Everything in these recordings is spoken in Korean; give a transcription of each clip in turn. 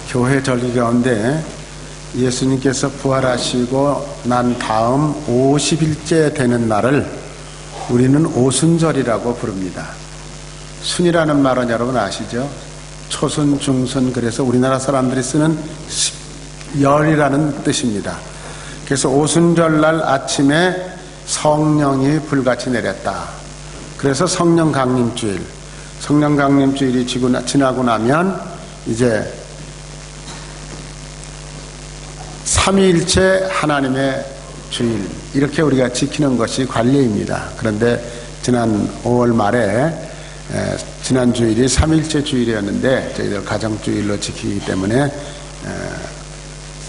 교회 절기 가운데 예수님께서 부활하시고 난 다음 50일째 되는 날을 우리는 오순절이라고 부릅니다. 순이라는 말은 여러분 아시죠? 초순, 중순, 그래서 우리나라 사람들이 쓰는 열이라는 뜻입니다. 그래서 오순절날 아침에 성령이 불같이 내렸다. 그래서 성령 강림주일, 성령 강림주일이 지나고 나면 이제 삼위일체 하나님의 주일, 이렇게 우리가 지키는 것이 관례입니다. 그런데 지난 5월 말에 지난 주일이 삼위일체 주일이었는데 저희들 가정주일로 지키기 때문에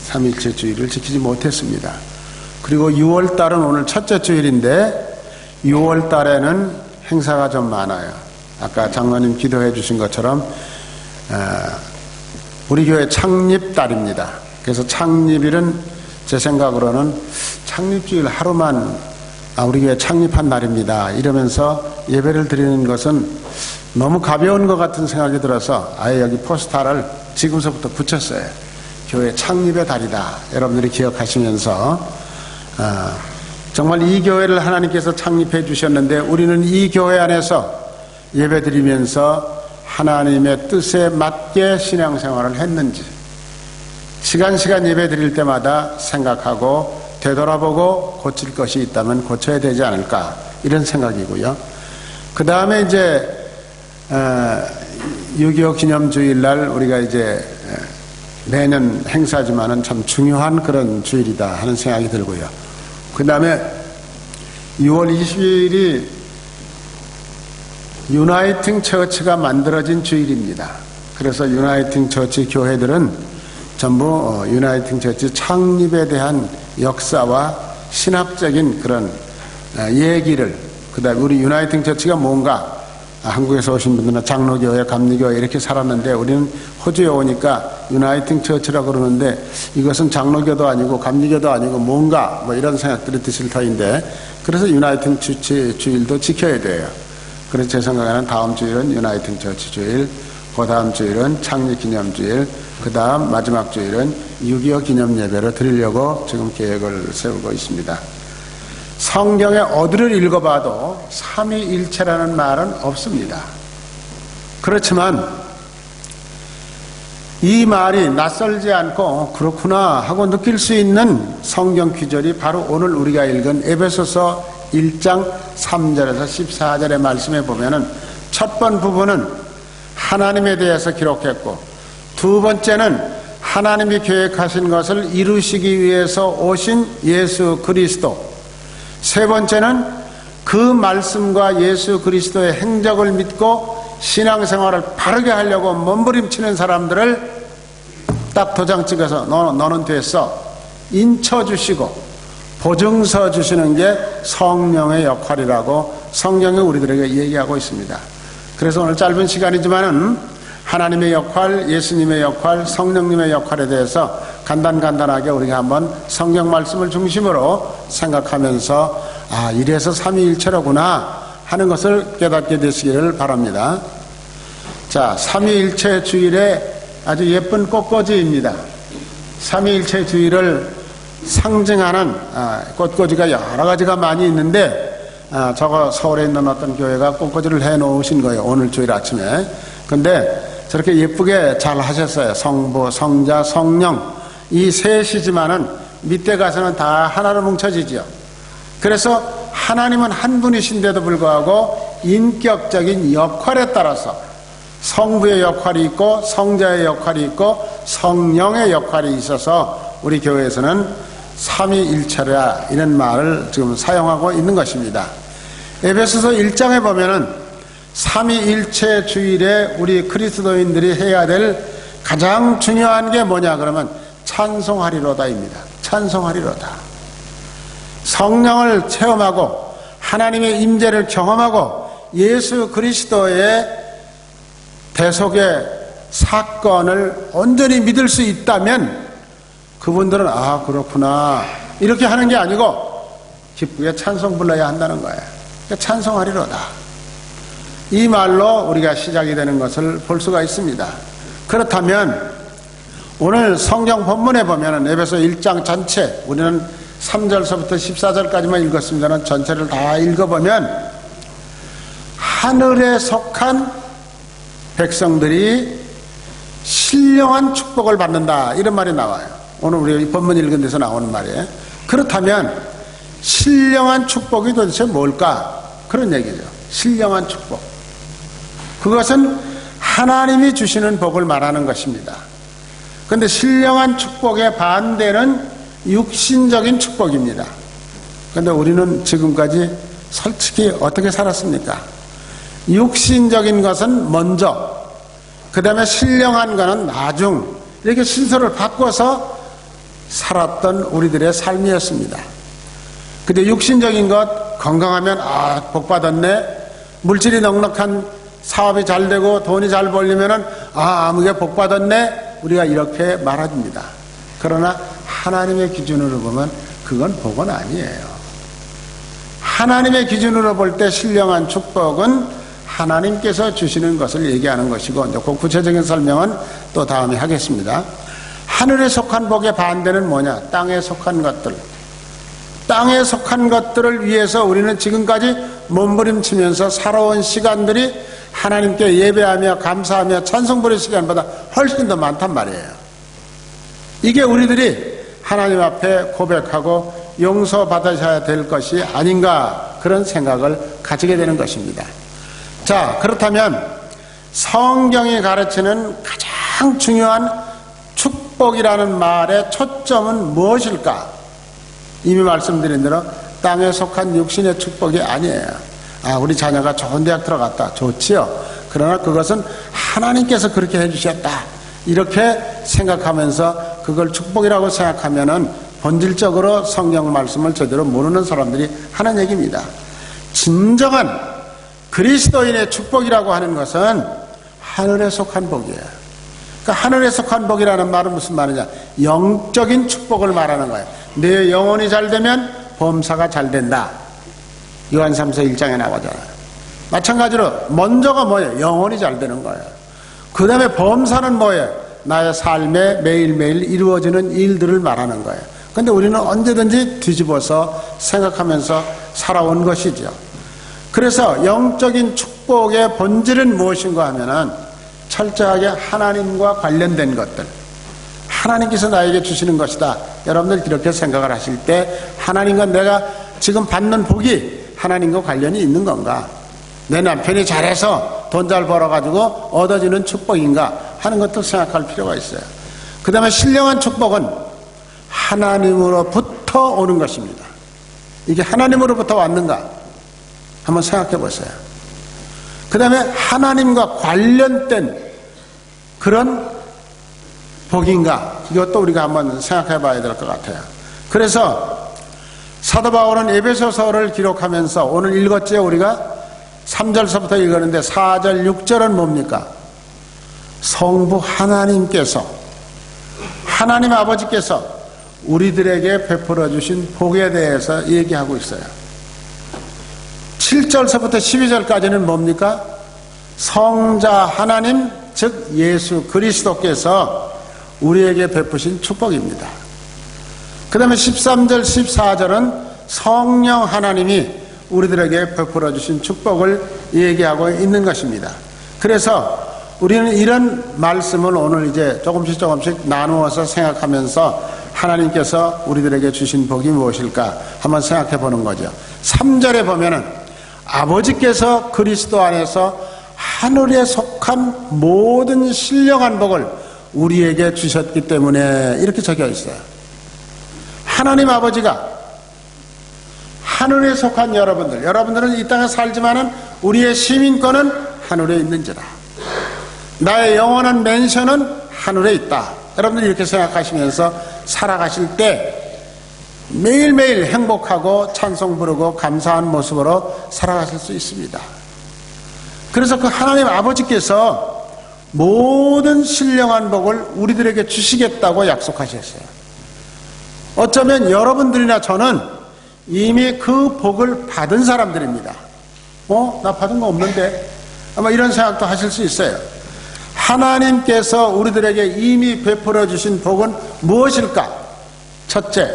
삼위일체 주일을 지키지 못했습니다. 그리고 6월 달은 오늘 첫째 주일인데 6월 달에는 행사가 좀 많아요. 아까 장로님 기도해 주신 것처럼 우리 교회 창립달입니다. 그래서 창립일은 제 생각으로는 창립주일 하루만 우리 교회 창립한 날입니다 이러면서 예배를 드리는 것은 너무 가벼운 것 같은 생각이 들어서 아예 여기 포스터를 지금서부터 붙였어요. 교회 창립의 달이다. 여러분들이 기억하시면서 정말 이 교회를 하나님께서 창립해 주셨는데 우리는 이 교회 안에서 예배 드리면서 하나님의 뜻에 맞게 신앙생활을 했는지 시간 예배 드릴 때마다 생각하고 되돌아보고 고칠 것이 있다면 고쳐야 되지 않을까, 이런 생각이고요. 그 다음에 이제 6.25 기념주일날 우리가 이제 매년 행사지만은 참 중요한 그런 주일이다 하는 생각이 들고요. 그 다음에 6월 20일이 유나이팅 처치가 만들어진 주일입니다. 그래서 유나이팅 처치 교회들은 전부 유나이팅 처치 창립에 대한 역사와 신학적인 그런 얘기를, 그 다음에 우리 유나이팅 처치가 뭔가, 한국에서 오신 분들은 장로교회, 감리교회 이렇게 살았는데 우리는 호주에 오니까 유나이팅 처치라고 그러는데 이것은 장로교도 아니고 감리교도 아니고 뭔가 뭐 이런 생각들이 드실 터인데, 그래서 유나이팅 처치 주일도 지켜야 돼요. 그래서 제 생각에는 다음 주일은 유나이팅 처치 주일, 그 다음 주일은 창립기념주일, 그 다음 마지막 주일은 6.25 기념예배를 드리려고 지금 계획을 세우고 있습니다. 성경에 어디를 읽어봐도 삼위일체라는 말은 없습니다. 그렇지만 이 말이 낯설지 않고 그렇구나 하고 느낄 수 있는 성경 구절이 바로 오늘 우리가 읽은 에베소서 1장 3절에서 14절의 말씀에 보면은 첫 번 부분은 하나님에 대해서 기록했고, 두 번째는 하나님이 계획하신 것을 이루시기 위해서 오신 예수 그리스도, 세 번째는 그 말씀과 예수 그리스도의 행적을 믿고 신앙생활을 바르게 하려고 몸부림치는 사람들을 딱 도장 찍어서 너는 됐어 인쳐주시고 보증서 주시는 게 성령의 역할이라고 성경이 우리들에게 얘기하고 있습니다. 그래서 오늘 짧은 시간이지만은 하나님의 역할, 예수님의 역할, 성령님의 역할에 대해서 간단하게 우리가 한번 성경 말씀을 중심으로 생각하면서 이래서 삼위일체로구나 하는 것을 깨닫게 되시기를 바랍니다. 자, 삼위일체 주일에 아주 예쁜 꽃꽂이입니다. 삼위일체 주일을 상징하는 꽃꽂이가 여러 가지가 많이 있는데 저거 서울에 있는 어떤 교회가 꽃꽂이를 해 놓으신 거예요. 오늘 주일 아침에. 근데 저렇게 예쁘게 잘 하셨어요. 성부, 성자, 성령 이 셋이지만은 밑에 가서는 다 하나로 뭉쳐지죠. 그래서 하나님은 한 분이신데도 불구하고 인격적인 역할에 따라서 성부의 역할이 있고 성자의 역할이 있고 성령의 역할이 있어서 우리 교회에서는 삼위일체라 이런 말을 지금 사용하고 있는 것입니다. 에베소서 1장에 보면은 삼위일체 주일에 우리 그리스도인들이 해야 될 가장 중요한 게 뭐냐 그러면 찬송하리로다입니다. 찬송하리로다. 성령을 체험하고 하나님의 임재를 경험하고 예수 그리스도의 대속의 사건을 온전히 믿을 수 있다면 그분들은 그렇구나 이렇게 하는 게 아니고 기쁘게 찬송 불러야 한다는 거예요. 그러니까 찬송하리로다. 이 말로 우리가 시작이 되는 것을 볼 수가 있습니다. 그렇다면 오늘 성경 본문에 보면은 에베소 1장 전체, 우리는 3절서부터 14절까지만 읽었습니다만 전체를 다 읽어보면 하늘에 속한 백성들이 신령한 축복을 받는다, 이런 말이 나와요. 오늘 우리 본문 읽은 데서 나오는 말이에요. 그렇다면 신령한 축복이 도대체 뭘까? 그런 얘기죠. 신령한 축복. 그것은 하나님이 주시는 복을 말하는 것입니다. 그런데 신령한 축복의 반대는 육신적인 축복입니다. 그런데 우리는 지금까지 솔직히 어떻게 살았습니까? 육신적인 것은 먼저, 그 다음에 신령한 것은 나중, 이렇게 순서를 바꿔서 살았던 우리들의 삶이었습니다. 근데 육신적인 것, 건강하면 복 받았네, 물질이 넉넉한 사업이 잘 되고 돈이 잘 벌리면은 아무게 복 받았네, 우리가 이렇게 말합니다. 그러나 하나님의 기준으로 보면 그건 복은 아니에요. 하나님의 기준으로 볼 때 신령한 축복은 하나님께서 주시는 것을 얘기하는 것이고, 이제 그 구체적인 설명은 또 다음에 하겠습니다. 하늘에 속한 복의 반대는 뭐냐? 땅에 속한 것들. 땅에 속한 것들을 위해서 우리는 지금까지 몸부림치면서 살아온 시간들이 하나님께 예배하며 감사하며 찬송 부르는 시간보다 훨씬 더 많단 말이에요. 이게 우리들이 하나님 앞에 고백하고 용서받으셔야 될 것이 아닌가, 그런 생각을 가지게 되는 것입니다. 자, 그렇다면 성경이 가르치는 가장 중요한 축복이라는 말의 초점은 무엇일까? 이미 말씀드린 대로 땅에 속한 육신의 축복이 아니에요. 우리 자녀가 좋은 대학 들어갔다, 좋지요. 그러나 그것은 하나님께서 그렇게 해주셨다, 이렇게 생각하면서 그걸 축복이라고 생각하면은 본질적으로 성경 말씀을 제대로 모르는 사람들이 하는 얘기입니다. 진정한 그리스도인의 축복이라고 하는 것은 하늘에 속한 복이에요. 그러니까 하늘에 속한 복이라는 말은 무슨 말이냐? 영적인 축복을 말하는 거예요. 내 영혼이 잘 되면 범사가 잘 된다. 요한 3서 1장에 나오잖아요. 마찬가지로 먼저가 뭐예요? 영혼이 잘 되는 거예요. 그 다음에 범사는 뭐예요? 나의 삶에 매일매일 이루어지는 일들을 말하는 거예요. 근데 우리는 언제든지 뒤집어서 생각하면서 살아온 것이죠. 그래서 영적인 축복의 본질은 무엇인가 하면은 철저하게 하나님과 관련된 것들, 하나님께서 나에게 주시는 것이다. 여러분들 이렇게 생각을 하실 때 하나님과 내가 지금 받는 복이 하나님과 관련이 있는 건가? 내 남편이 잘해서 돈 잘 벌어가지고 얻어지는 축복인가 하는 것도 생각할 필요가 있어요. 그 다음에 신령한 축복은 하나님으로부터 오는 것입니다. 이게 하나님으로부터 왔는가? 한번 생각해 보세요. 그 다음에 하나님과 관련된 그런 복인가? 이것도 우리가 한번 생각해 봐야 될 것 같아요. 그래서 사도 바울은 에베소서를 기록하면서 오늘 읽었죠, 우리가? 3절서부터 읽었는데 4절, 6절은 뭡니까? 성부 하나님께서, 하나님 아버지께서 우리들에게 베풀어 주신 복에 대해서 얘기하고 있어요. 7절서부터 12절까지는 뭡니까? 성자 하나님, 즉 예수 그리스도께서 우리에게 베푸신 축복입니다. 그 다음에 13절, 14절은 성령 하나님이 우리들에게 베풀어 주신 축복을 얘기하고 있는 것입니다. 그래서 우리는 이런 말씀을 오늘 이제 조금씩 나누어서 생각하면서 하나님께서 우리들에게 주신 복이 무엇일까 한번 생각해 보는 거죠. 3절에 보면은 아버지께서 그리스도 안에서 하늘에 속한 모든 신령한 복을 우리에게 주셨기 때문에 이렇게 적혀 있어요. 하나님 아버지가 하늘에 속한 여러분들은 이 땅에 살지만은 우리의 시민권은 하늘에 있는지라. 나의 영원한 맨션은 하늘에 있다. 여러분들이 이렇게 생각하시면서 살아가실 때 매일매일 행복하고 찬송 부르고 감사한 모습으로 살아가실 수 있습니다. 그래서 그 하나님 아버지께서 모든 신령한 복을 우리들에게 주시겠다고 약속하셨어요. 어쩌면 여러분들이나 저는 이미 그 복을 받은 사람들입니다. 나 받은 거 없는데? 아마 이런 생각도 하실 수 있어요. 하나님께서 우리들에게 이미 베풀어 주신 복은 무엇일까? 첫째,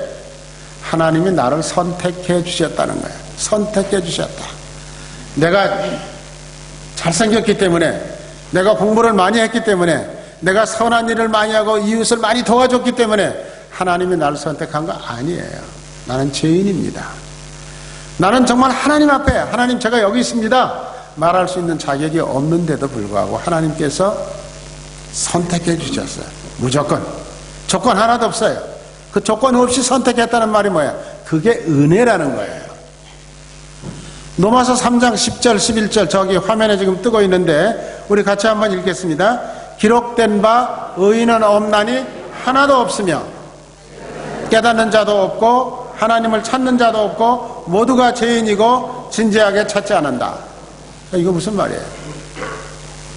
하나님이 나를 선택해 주셨다는 거예요. 선택해 주셨다. 내가 잘생겼기 때문에, 내가 공부를 많이 했기 때문에, 내가 선한 일을 많이 하고 이웃을 많이 도와줬기 때문에 하나님이 나를 선택한 거 아니에요. 나는 죄인입니다. 나는 정말 하나님 앞에, 하나님 제가 여기 있습니다 말할 수 있는 자격이 없는데도 불구하고 하나님께서 선택해 주셨어요. 무조건. 조건 하나도 없어요. 그 조건 없이 선택했다는 말이 뭐야? 그게 은혜라는 거예요. 로마서 3장 10절 11절 저기 화면에 지금 뜨고 있는데 우리 같이 한번 읽겠습니다. 기록된 바 의인은 없나니 하나도 없으며 깨닫는 자도 없고 하나님을 찾는 자도 없고 모두가 죄인이고 진지하게 찾지 않는다. 이거 무슨 말이에요?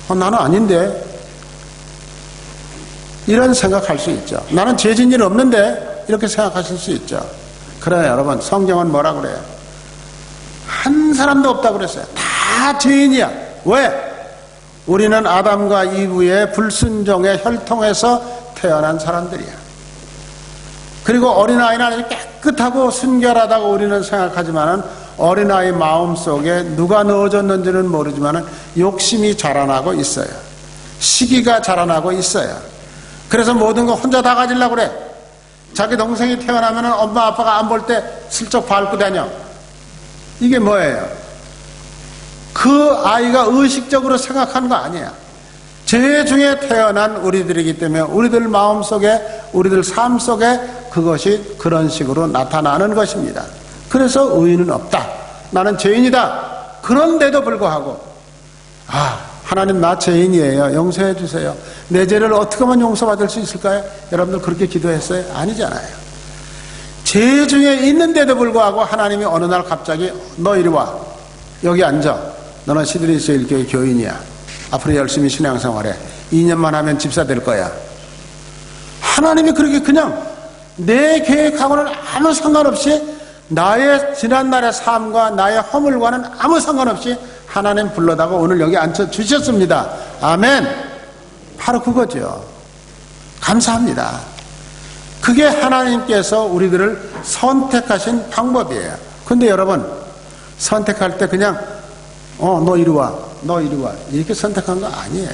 나는 아닌데, 이런 생각할 수 있죠. 나는 죄진 일 없는데 이렇게 생각하실 수 있죠. 그러나 여러분, 성경은 뭐라 그래요? 한 사람도 없다고 그랬어요. 다 죄인이야. 왜? 우리는 아담과 이브의 불순종의 혈통에서 태어난 사람들이야. 그리고 어린아이는 깨끗하고 순결하다고 우리는 생각하지만은 어린아이 마음속에 누가 넣어줬는지는 모르지만은 욕심이 자라나고 있어요. 시기가 자라나고 있어요. 그래서 모든 거 혼자 다 가지려고 그래. 자기 동생이 태어나면은 엄마 아빠가 안 볼 때 슬쩍 밟고 다녀. 이게 뭐예요? 그 아이가 의식적으로 생각하는 거 아니야. 죄 중에 태어난 우리들이기 때문에 우리들 마음속에, 우리들 삶 속에 그것이 그런 식으로 나타나는 것입니다. 그래서 의인은 없다. 나는 죄인이다. 그런데도 불구하고 하나님 나 죄인이에요. 용서해 주세요. 내 죄를 어떻게 하면 용서받을 수 있을까요? 여러분들 그렇게 기도했어요? 아니잖아요. 죄 중에 있는데도 불구하고 하나님이 어느 날 갑자기 너 이리 와. 여기 앉아. 너는 시드니스일교회 교인이야. 앞으로 열심히 신앙생활해. 2년만 하면 집사 될 거야. 하나님이 그렇게 그냥 내 계획하고는 아무 상관없이 나의 지난날의 삶과 나의 허물과는 아무 상관없이 하나님 불러다가 오늘 여기 앉혀주셨습니다. 아멘. 바로 그거죠. 감사합니다. 그게 하나님께서 우리들을 선택하신 방법이에요. 근데 여러분, 선택할 때 그냥 너 이리 와, 너 이리 와 이렇게 선택한 거 아니에요.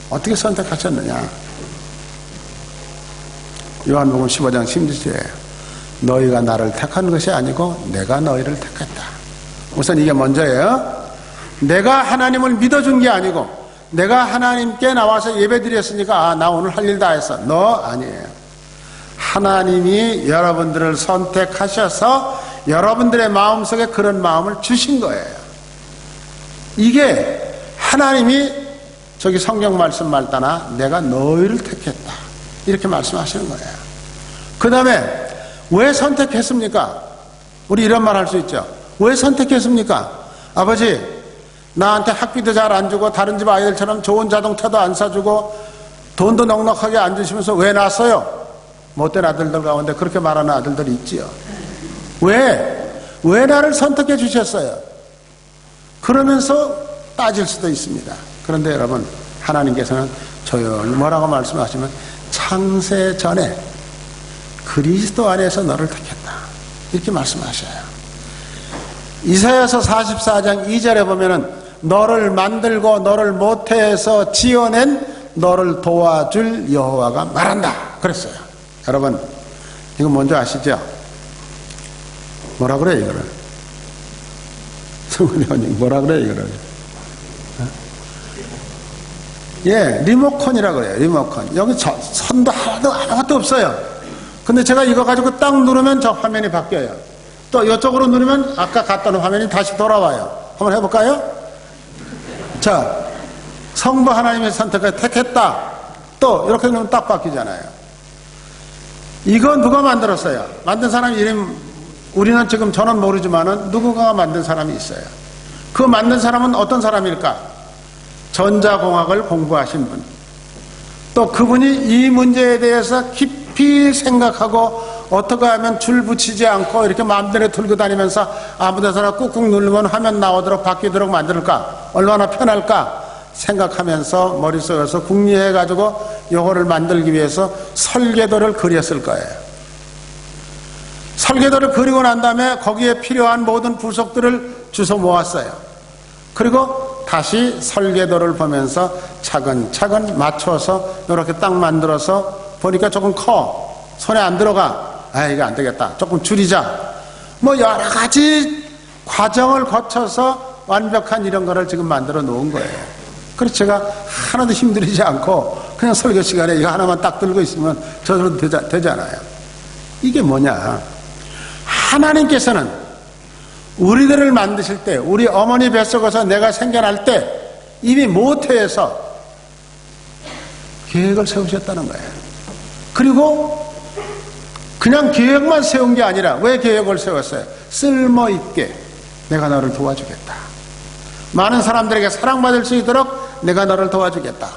어떻게 선택하셨느냐? 요한복음 15장 16절에 너희가 나를 택한 것이 아니고 내가 너희를 택했다. 우선 이게 먼저예요. 내가 하나님을 믿어준 게 아니고 내가 하나님께 나와서 예배드렸으니까 나 오늘 할 일 다 했어. 너 아니에요. 하나님이 여러분들을 선택하셔서 여러분들의 마음속에 그런 마음을 주신 거예요. 이게 하나님이 저기 성경 말씀 말따나 내가 너희를 택했다 이렇게 말씀하시는 거예요. 그 다음에 왜 선택했습니까? 우리 이런 말 할 수 있죠. 왜 선택했습니까? 아버지, 나한테 학비도 잘 안 주고 다른 집 아이들처럼 좋은 자동차도 안 사주고 돈도 넉넉하게 안 주시면서 왜 낳았어요? 못된 아들들 가운데 그렇게 말하는 아들들이 있지요. 왜 나를 선택해 주셨어요? 그러면서 따질 수도 있습니다. 그런데 여러분, 하나님께서는 조용히 뭐라고 말씀하시면 창세 전에 그리스도 안에서 너를 택했다 이렇게 말씀하셔요. 이사야서 44장 2절에 보면은 너를 만들고 너를 모태에서 지어낸 너를 도와줄 여호와가 말한다 그랬어요. 여러분, 이거 뭔지 아시죠? 뭐라 그래요 이거를? 성훈이 형님 뭐라 그래요 이거를? 예, 리모컨이라 그래요. 리모컨. 여기 선도 하나도 아무것도 없어요. 근데 제가 이거 가지고 딱 누르면 저 화면이 바뀌어요. 또 이쪽으로 누르면 아까 갔던 화면이 다시 돌아와요. 한번 해볼까요? 자, 성부 하나님의 선택을 택했다. 또 이렇게 누르면 딱 바뀌잖아요. 이거 누가 만들었어요? 만든 사람 이름 우리는 지금 저는 모르지만은 누군가가 만든 사람이 있어요. 그 만든 사람은 어떤 사람일까? 전자공학을 공부하신 분. 또 그분이 이 문제에 대해서 깊이 생각하고 어떻게 하면 줄 붙이지 않고 이렇게 마음대로 들고 다니면서 아무 데서나 꾹꾹 누르면 화면 나오도록 바뀌도록 만들까? 얼마나 편할까? 생각하면서 머릿속에서 궁리해가지고 요거를 만들기 위해서 설계도를 그렸을 거예요. 설계도를 그리고 난 다음에 거기에 필요한 모든 부속들을 주워 모았어요. 그리고 다시 설계도를 보면서 차근차근 맞춰서 이렇게 딱 만들어서 보니까 조금 커. 손에 안 들어가. 아, 이거 안 되겠다. 조금 줄이자. 뭐 여러 가지 과정을 거쳐서 완벽한 이런 거를 지금 만들어 놓은 거예요. 그래서 제가 하나도 힘들이지 않고 그냥 설교 시간에 이거 하나만 딱 들고 있으면 저절로 되잖아요. 이게 뭐냐? 하나님께서는 우리들을 만드실 때, 우리 어머니 뱃속에서 내가 생겨날 때 이미 모태에서 계획을 세우셨다는 거예요. 그리고 그냥 계획만 세운 게 아니라 왜 계획을 세웠어요? 쓸모있게 내가 너를 도와주겠다. 많은 사람들에게 사랑받을 수 있도록 내가 너를 도와주겠다.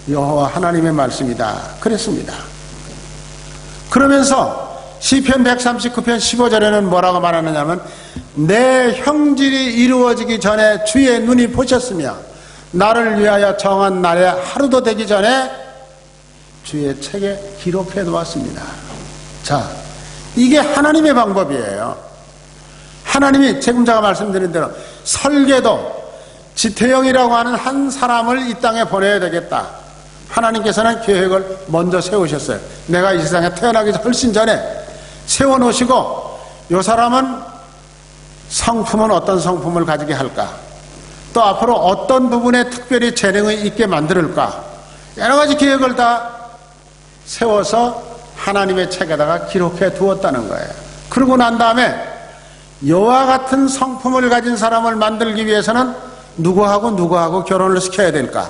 여호와 하나님의 말씀이다. 그랬습니다. 그러면서 시편 139편 15절에는 뭐라고 말하느냐면 내 형질이 이루어지기 전에 주의 눈이 보셨으며 나를 위하여 정한 날에 하루도 되기 전에 주의 책에 기록해 놓았습니다. 자, 이게 하나님의 방법이에요. 하나님이 지금 제가 말씀드린 대로 설계도 지태영이라고 하는 한 사람을 이 땅에 보내야 되겠다. 하나님께서는 계획을 먼저 세우셨어요. 내가 이 세상에 태어나기 훨씬 전에 세워놓으시고 이 사람은 성품은 어떤 성품을 가지게 할까? 또 앞으로 어떤 부분에 특별히 재능이 있게 만들까? 여러 가지 계획을 다 세워서 하나님의 책에다가 기록해 두었다는 거예요. 그러고 난 다음에 여호와 같은 성품을 가진 사람을 만들기 위해서는 누구하고 결혼을 시켜야 될까?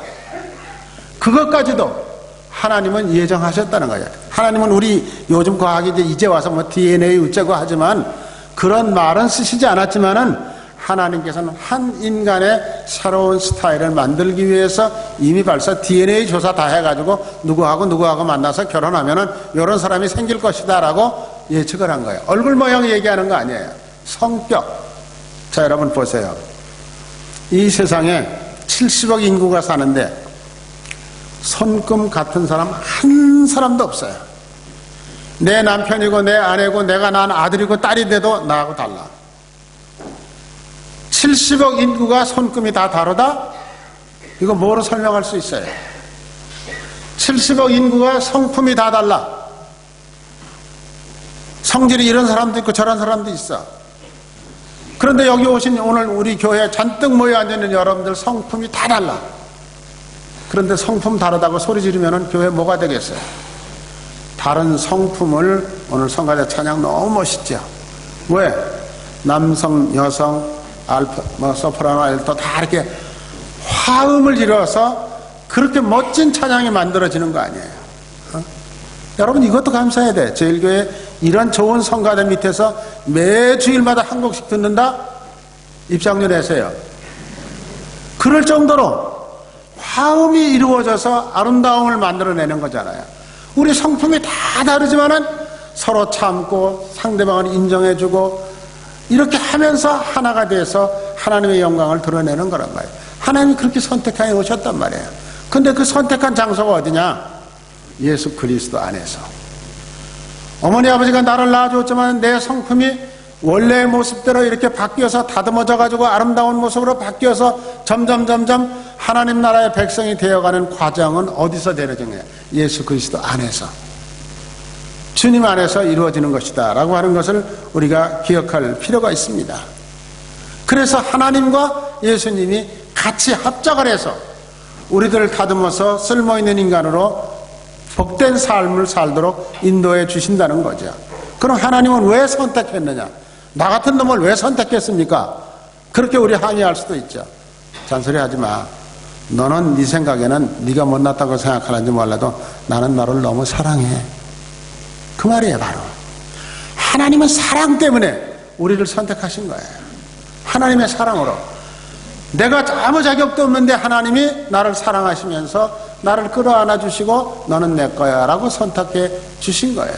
그것까지도 하나님은 예정하셨다는 거예요. 하나님은 우리 요즘 과학이 이제 와서 뭐 DNA 어쩌고 하지만 그런 말은 쓰시지 않았지만은 하나님께서는 한 인간의 새로운 스타일을 만들기 위해서 이미 벌써 DNA 조사 다 해가지고 누구하고 만나서 결혼하면은 이런 사람이 생길 것이다 라고 예측을 한 거예요. 얼굴 모양 얘기하는 거 아니에요. 성격. 자, 여러분 보세요. 이 세상에 70억 인구가 사는데 손금 같은 사람 한 사람도 없어요. 내 남편이고 내 아내고 내가 낳은 아들이고 딸인데도 나하고 달라. 70억 인구가 손금이 다 다르다? 이거 뭐로 설명할 수 있어요? 70억 인구가 성품이 다 달라. 성질이 이런 사람도 있고 저런 사람도 있어. 그런데 여기 오신 오늘 우리 교회에 잔뜩 모여 앉아있는 여러분들 성품이 다 달라. 그런데 성품 다르다고 소리 지르면 교회 뭐가 되겠어요? 다른 성품을 오늘 성가대 찬양 너무 멋있죠? 왜? 남성, 여성, 알파, 소프라노, 알토 다 이렇게 화음을 이뤄서 그렇게 멋진 찬양이 만들어지는 거 아니에요? 여러분 이것도 감사해야 돼. 제일교회 이런 좋은 성가대 밑에서 매 주일마다 한 곡씩 듣는다? 입장료 내세요. 그럴 정도로 화음이 이루어져서 아름다움을 만들어내는 거잖아요. 우리 성품이 다 다르지만은 서로 참고 상대방을 인정해주고 이렇게 하면서 하나가 돼서 하나님의 영광을 드러내는 거란 말이에요. 하나님이 그렇게 선택해 오셨단 말이에요. 근데 그 선택한 장소가 어디냐? 예수 그리스도 안에서. 어머니 아버지가 나를 낳아줬지만 내 성품이 원래의 모습대로 이렇게 바뀌어서 다듬어져 가지고 아름다운 모습으로 바뀌어서 점점 하나님 나라의 백성이 되어가는 과정은 어디서 되어지냐? 예수 그리스도 안에서, 주님 안에서 이루어지는 것이다 라고 하는 것을 우리가 기억할 필요가 있습니다. 그래서 하나님과 예수님이 같이 합작을 해서 우리들을 다듬어서 쓸모있는 인간으로 복된 삶을 살도록 인도해 주신다는 거죠. 그럼 하나님은 왜 선택했느냐? 나 같은 놈을 왜 선택했습니까? 그렇게 우리 항의할 수도 있죠. 잔소리 하지 마. 너는 네 생각에는 네가 못났다고 생각하는지 몰라도 나는 너를 너무 사랑해. 그 말이에요. 바로 하나님은 사랑 때문에 우리를 선택하신 거예요. 하나님의 사랑으로. 내가 아무 자격도 없는데 하나님이 나를 사랑하시면서 나를 끌어안아 주시고 너는 내 거야 라고 선택해 주신 거예요.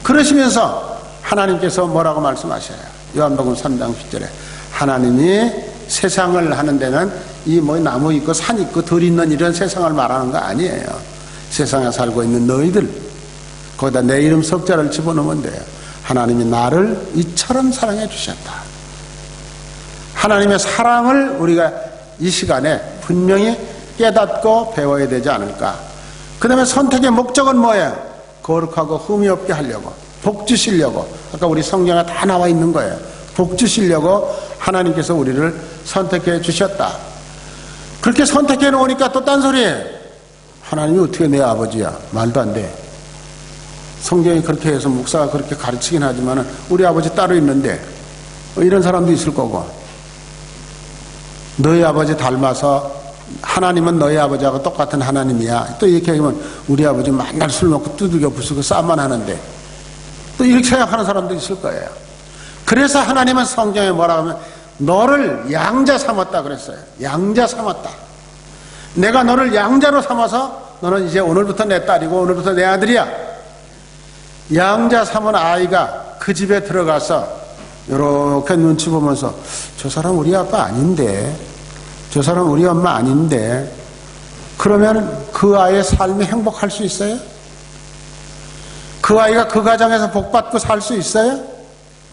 그러시면서 하나님께서 뭐라고 말씀하셔요? 요한복음 3장 10절에 하나님이 세상을 하는 데는 이 뭐 나무 있고 산 있고 들 있는 이런 세상을 말하는 거 아니에요. 세상에 살고 있는 너희들, 거기다 내 이름 석자를 집어넣으면 돼요. 하나님이 나를 이처럼 사랑해 주셨다. 하나님의 사랑을 우리가 이 시간에 분명히 깨닫고 배워야 되지 않을까. 그 다음에 선택의 목적은 뭐예요? 거룩하고 흠이 없게 하려고, 복 주시려고. 아까 우리 성경에 다 나와 있는 거예요. 복 주시려고 하나님께서 우리를 선택해 주셨다. 그렇게 선택해 놓으니까 또 딴소리예요. 하나님이 어떻게 내 아버지야? 말도 안 돼. 성경이 그렇게 해서 목사가 그렇게 가르치긴 하지만 우리 아버지 따로 있는데 이런 사람도 있을 거고, 너희 아버지 닮아서 하나님은 너희 아버지하고 똑같은 하나님이야. 또 이렇게 하면 우리 아버지 맨날 술 먹고 두들겨 부수고 싸움만 하는데, 또 이렇게 생각하는 사람도 있을 거예요. 그래서 하나님은 성경에 뭐라 하면 너를 양자 삼았다 그랬어요. 양자 삼았다. 내가 너를 양자로 삼아서 너는 이제 오늘부터 내 딸이고 오늘부터 내 아들이야. 양자 삼은 아이가 그 집에 들어가서 이렇게 눈치 보면서 저 사람 우리 아빠 아닌데, 저 사람 우리 엄마 아닌데, 그러면 그 아이의 삶이 행복할 수 있어요? 그 아이가 그 가정에서 복받고 살 수 있어요?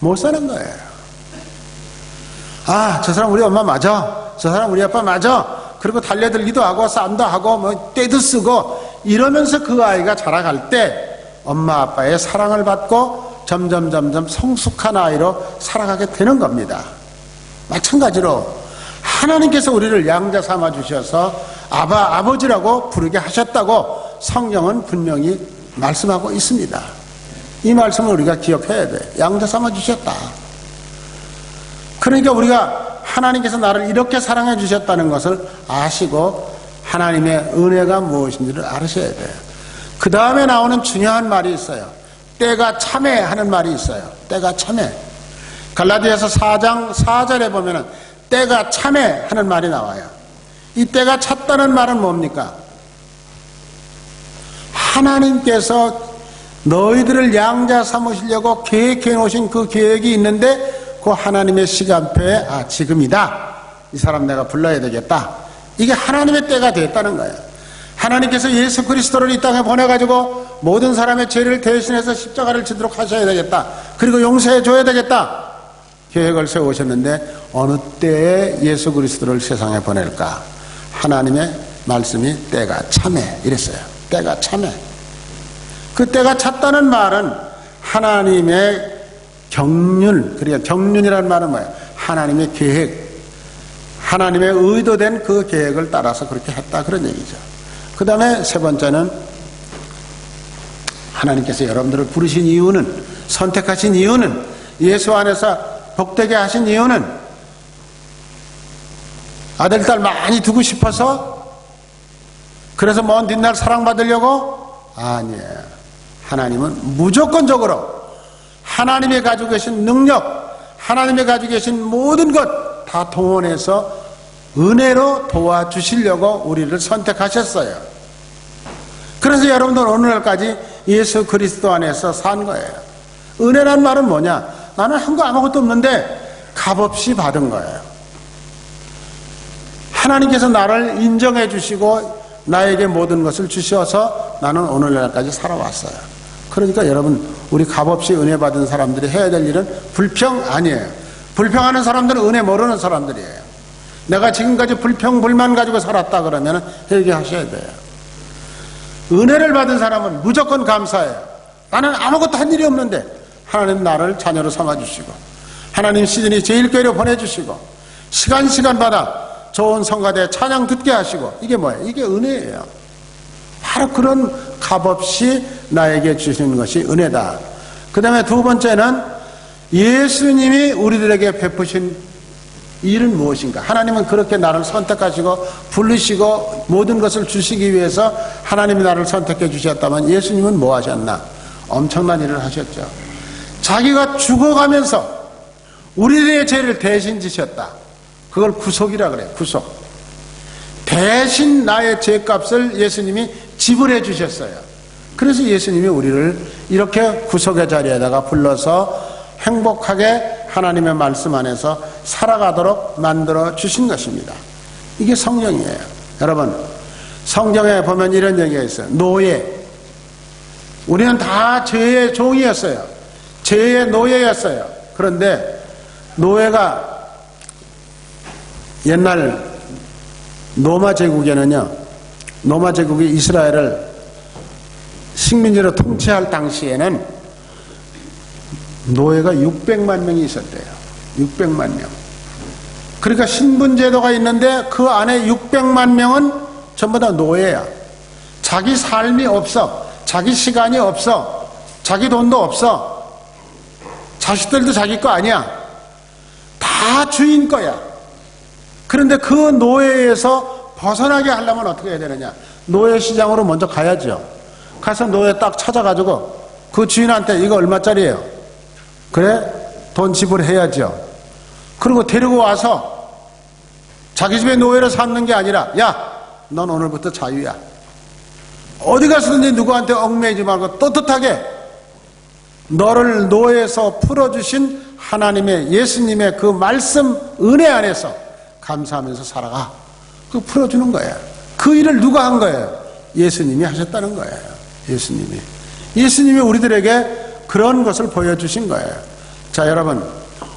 못 사는 거예요. 아, 저 사람 우리 엄마 맞아, 저 사람 우리 아빠 맞아, 그리고 달려들기도 하고 싸움도 하고 뭐 떼도 쓰고 이러면서 그 아이가 자라갈 때 엄마 아빠의 사랑을 받고 점점 성숙한 아이로 살아가게 되는 겁니다. 마찬가지로 하나님께서 우리를 양자 삼아 주셔서 아버지라고 부르게 하셨다고 성경은 분명히 말씀하고 있습니다. 이 말씀을 우리가 기억해야 돼. 양자 삼아 주셨다. 그러니까 우리가 하나님께서 나를 이렇게 사랑해 주셨다는 것을 아시고 하나님의 은혜가 무엇인지를 알으셔야 돼요. 그 다음에 나오는 중요한 말이 있어요. 때가 참해 하는 말이 있어요. 때가 참해. 갈라디아서 4장 4절에 보면은 때가 참해 하는 말이 나와요. 이 때가 찼다는 말은 뭡니까? 하나님께서 너희들을 양자 삼으시려고 계획해 놓으신 그 계획이 있는데 그 하나님의 시간표에 지금이다. 이 사람 내가 불러야 되겠다. 이게 하나님의 때가 됐다는 거예요. 하나님께서 예수 그리스도를 이 땅에 보내가지고 모든 사람의 죄를 대신해서 십자가를 지도록 하셔야 되겠다. 그리고 용서해 줘야 되겠다. 계획을 세우셨는데 어느 때에 예수 그리스도를 세상에 보낼까? 하나님의 말씀이 때가 참해 이랬어요. 때가 참해. 그 때가 찼다는 말은 하나님의 경륜, 그러니까 경륜이라는 말은 뭐예요? 하나님의 계획, 하나님의 의도된 그 계획을 따라서 그렇게 했다 그런 얘기죠. 그 다음에 세 번째는 하나님께서 여러분들을 부르신 이유는, 선택하신 이유는, 예수 안에서 복되게 하신 이유는 아들, 딸 많이 두고 싶어서, 그래서 먼 뒷날 사랑받으려고? 아니에요. 하나님은 무조건적으로 하나님이 가지고 계신 능력, 하나님이 가지고 계신 모든 것 다 동원해서 은혜로 도와주시려고 우리를 선택하셨어요. 그래서 여러분들 오늘날까지 예수 그리스도 안에서 산 거예요. 은혜란 말은 뭐냐? 나는 한 거 아무것도 없는데 값없이 받은 거예요. 하나님께서 나를 인정해 주시고 나에게 모든 것을 주셔서 나는 오늘날까지 살아왔어요. 그러니까 여러분, 우리 값없이 은혜 받은 사람들이 해야 될 일은 불평 아니에요. 불평하는 사람들은 은혜 모르는 사람들이에요. 내가 지금까지 불평 불만 가지고 살았다 그러면 회개하셔야 돼요. 은혜를 받은 사람은 무조건 감사해요. 나는 아무것도 한 일이 없는데 하나님 나를 자녀로 삼아주시고, 하나님 시즌이 제일교회로 보내주시고, 시간마다 좋은 성가대 찬양 듣게 하시고, 이게 뭐예요? 이게 은혜예요. 바로 그런 값없이 나에게 주시는 것이 은혜다. 그 다음에 두 번째는 예수님이 우리들에게 베푸신 일은 무엇인가? 하나님은 그렇게 나를 선택하시고 부르시고 모든 것을 주시기 위해서 하나님이 나를 선택해 주셨다면 예수님은 뭐 하셨나? 엄청난 일을 하셨죠. 자기가 죽어가면서 우리들의 죄를 대신 지셨다. 그걸 구속이라 그래요. 구속. 대신 나의 죄값을 예수님이 지불해 주셨어요. 그래서 예수님이 우리를 이렇게 구속의 자리에다가 불러서 행복하게 하나님의 말씀 안에서 살아가도록 만들어 주신 것입니다. 이게 성령이에요. 여러분, 성경에 보면 이런 얘기가 있어요. 노예. 우리는 다 죄의 종이었어요. 죄의 노예였어요. 그런데 노예가 옛날 로마 제국에는요, 로마 제국이 이스라엘을 식민지로 통치할 당시에는 노예가 600만 명이 있었대요. 600만 명. 그러니까 신분제도가 있는데 그 안에 600만 명은 전부 다 노예야. 자기 삶이 없어. 자기 시간이 없어. 자기 돈도 없어. 자식들도 자기 거 아니야. 다 주인 거야. 그런데 그 노예에서 벗어나게 하려면 어떻게 해야 되느냐? 노예 시장으로 먼저 가야죠. 가서 노예 딱 찾아가지고 그 주인한테 이거 얼마짜리예요? 그래? 돈 지불해야죠. 그리고 데리고 와서 자기 집에 노예로 삼는 게 아니라, 야, 넌 오늘부터 자유야. 어디 가서든지 누구한테 얽매이지 말고 떳떳하게 너를 노예에서 풀어주신 하나님의, 예수님의 그 말씀 은혜 안에서 감사하면서 살아가. 그 풀어주는 거예요. 그 일을 누가 한 거예요? 예수님이 하셨다는 거예요. 예수님이 우리들에게 그런 것을 보여주신 거예요. 자, 여러분,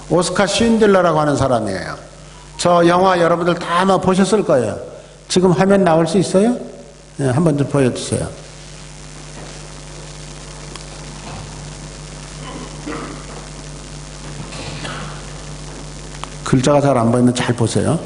오스카 쉰들러라고 하는 사람이에요. 저 영화 여러분들 다 아마 보셨을 거예요. 지금 화면 나올 수 있어요? 네, 한번 좀 보여주세요. 글자가 잘 안 보이면 잘 보세요.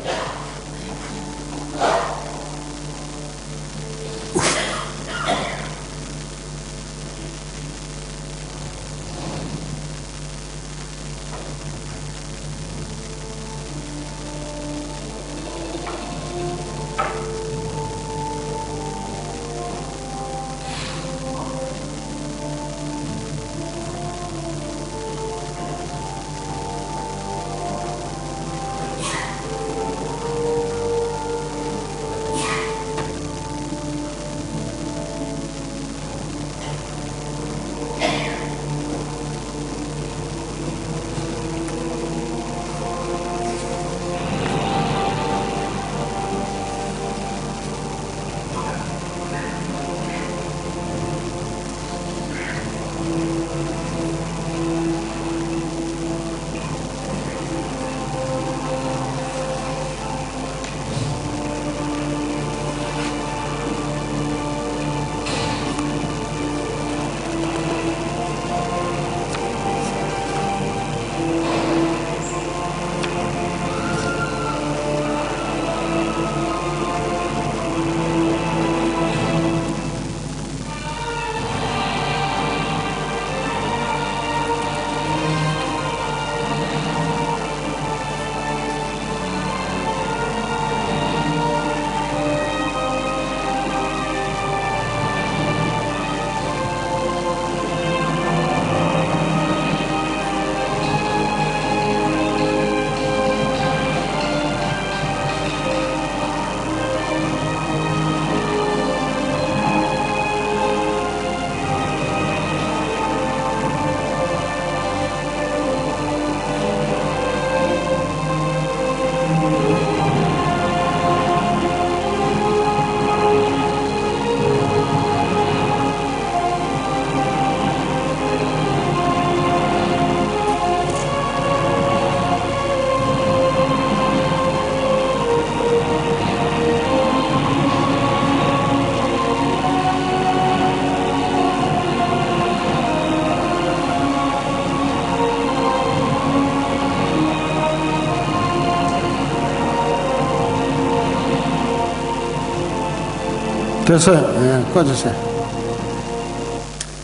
됐어요. 네, 꺼주세요.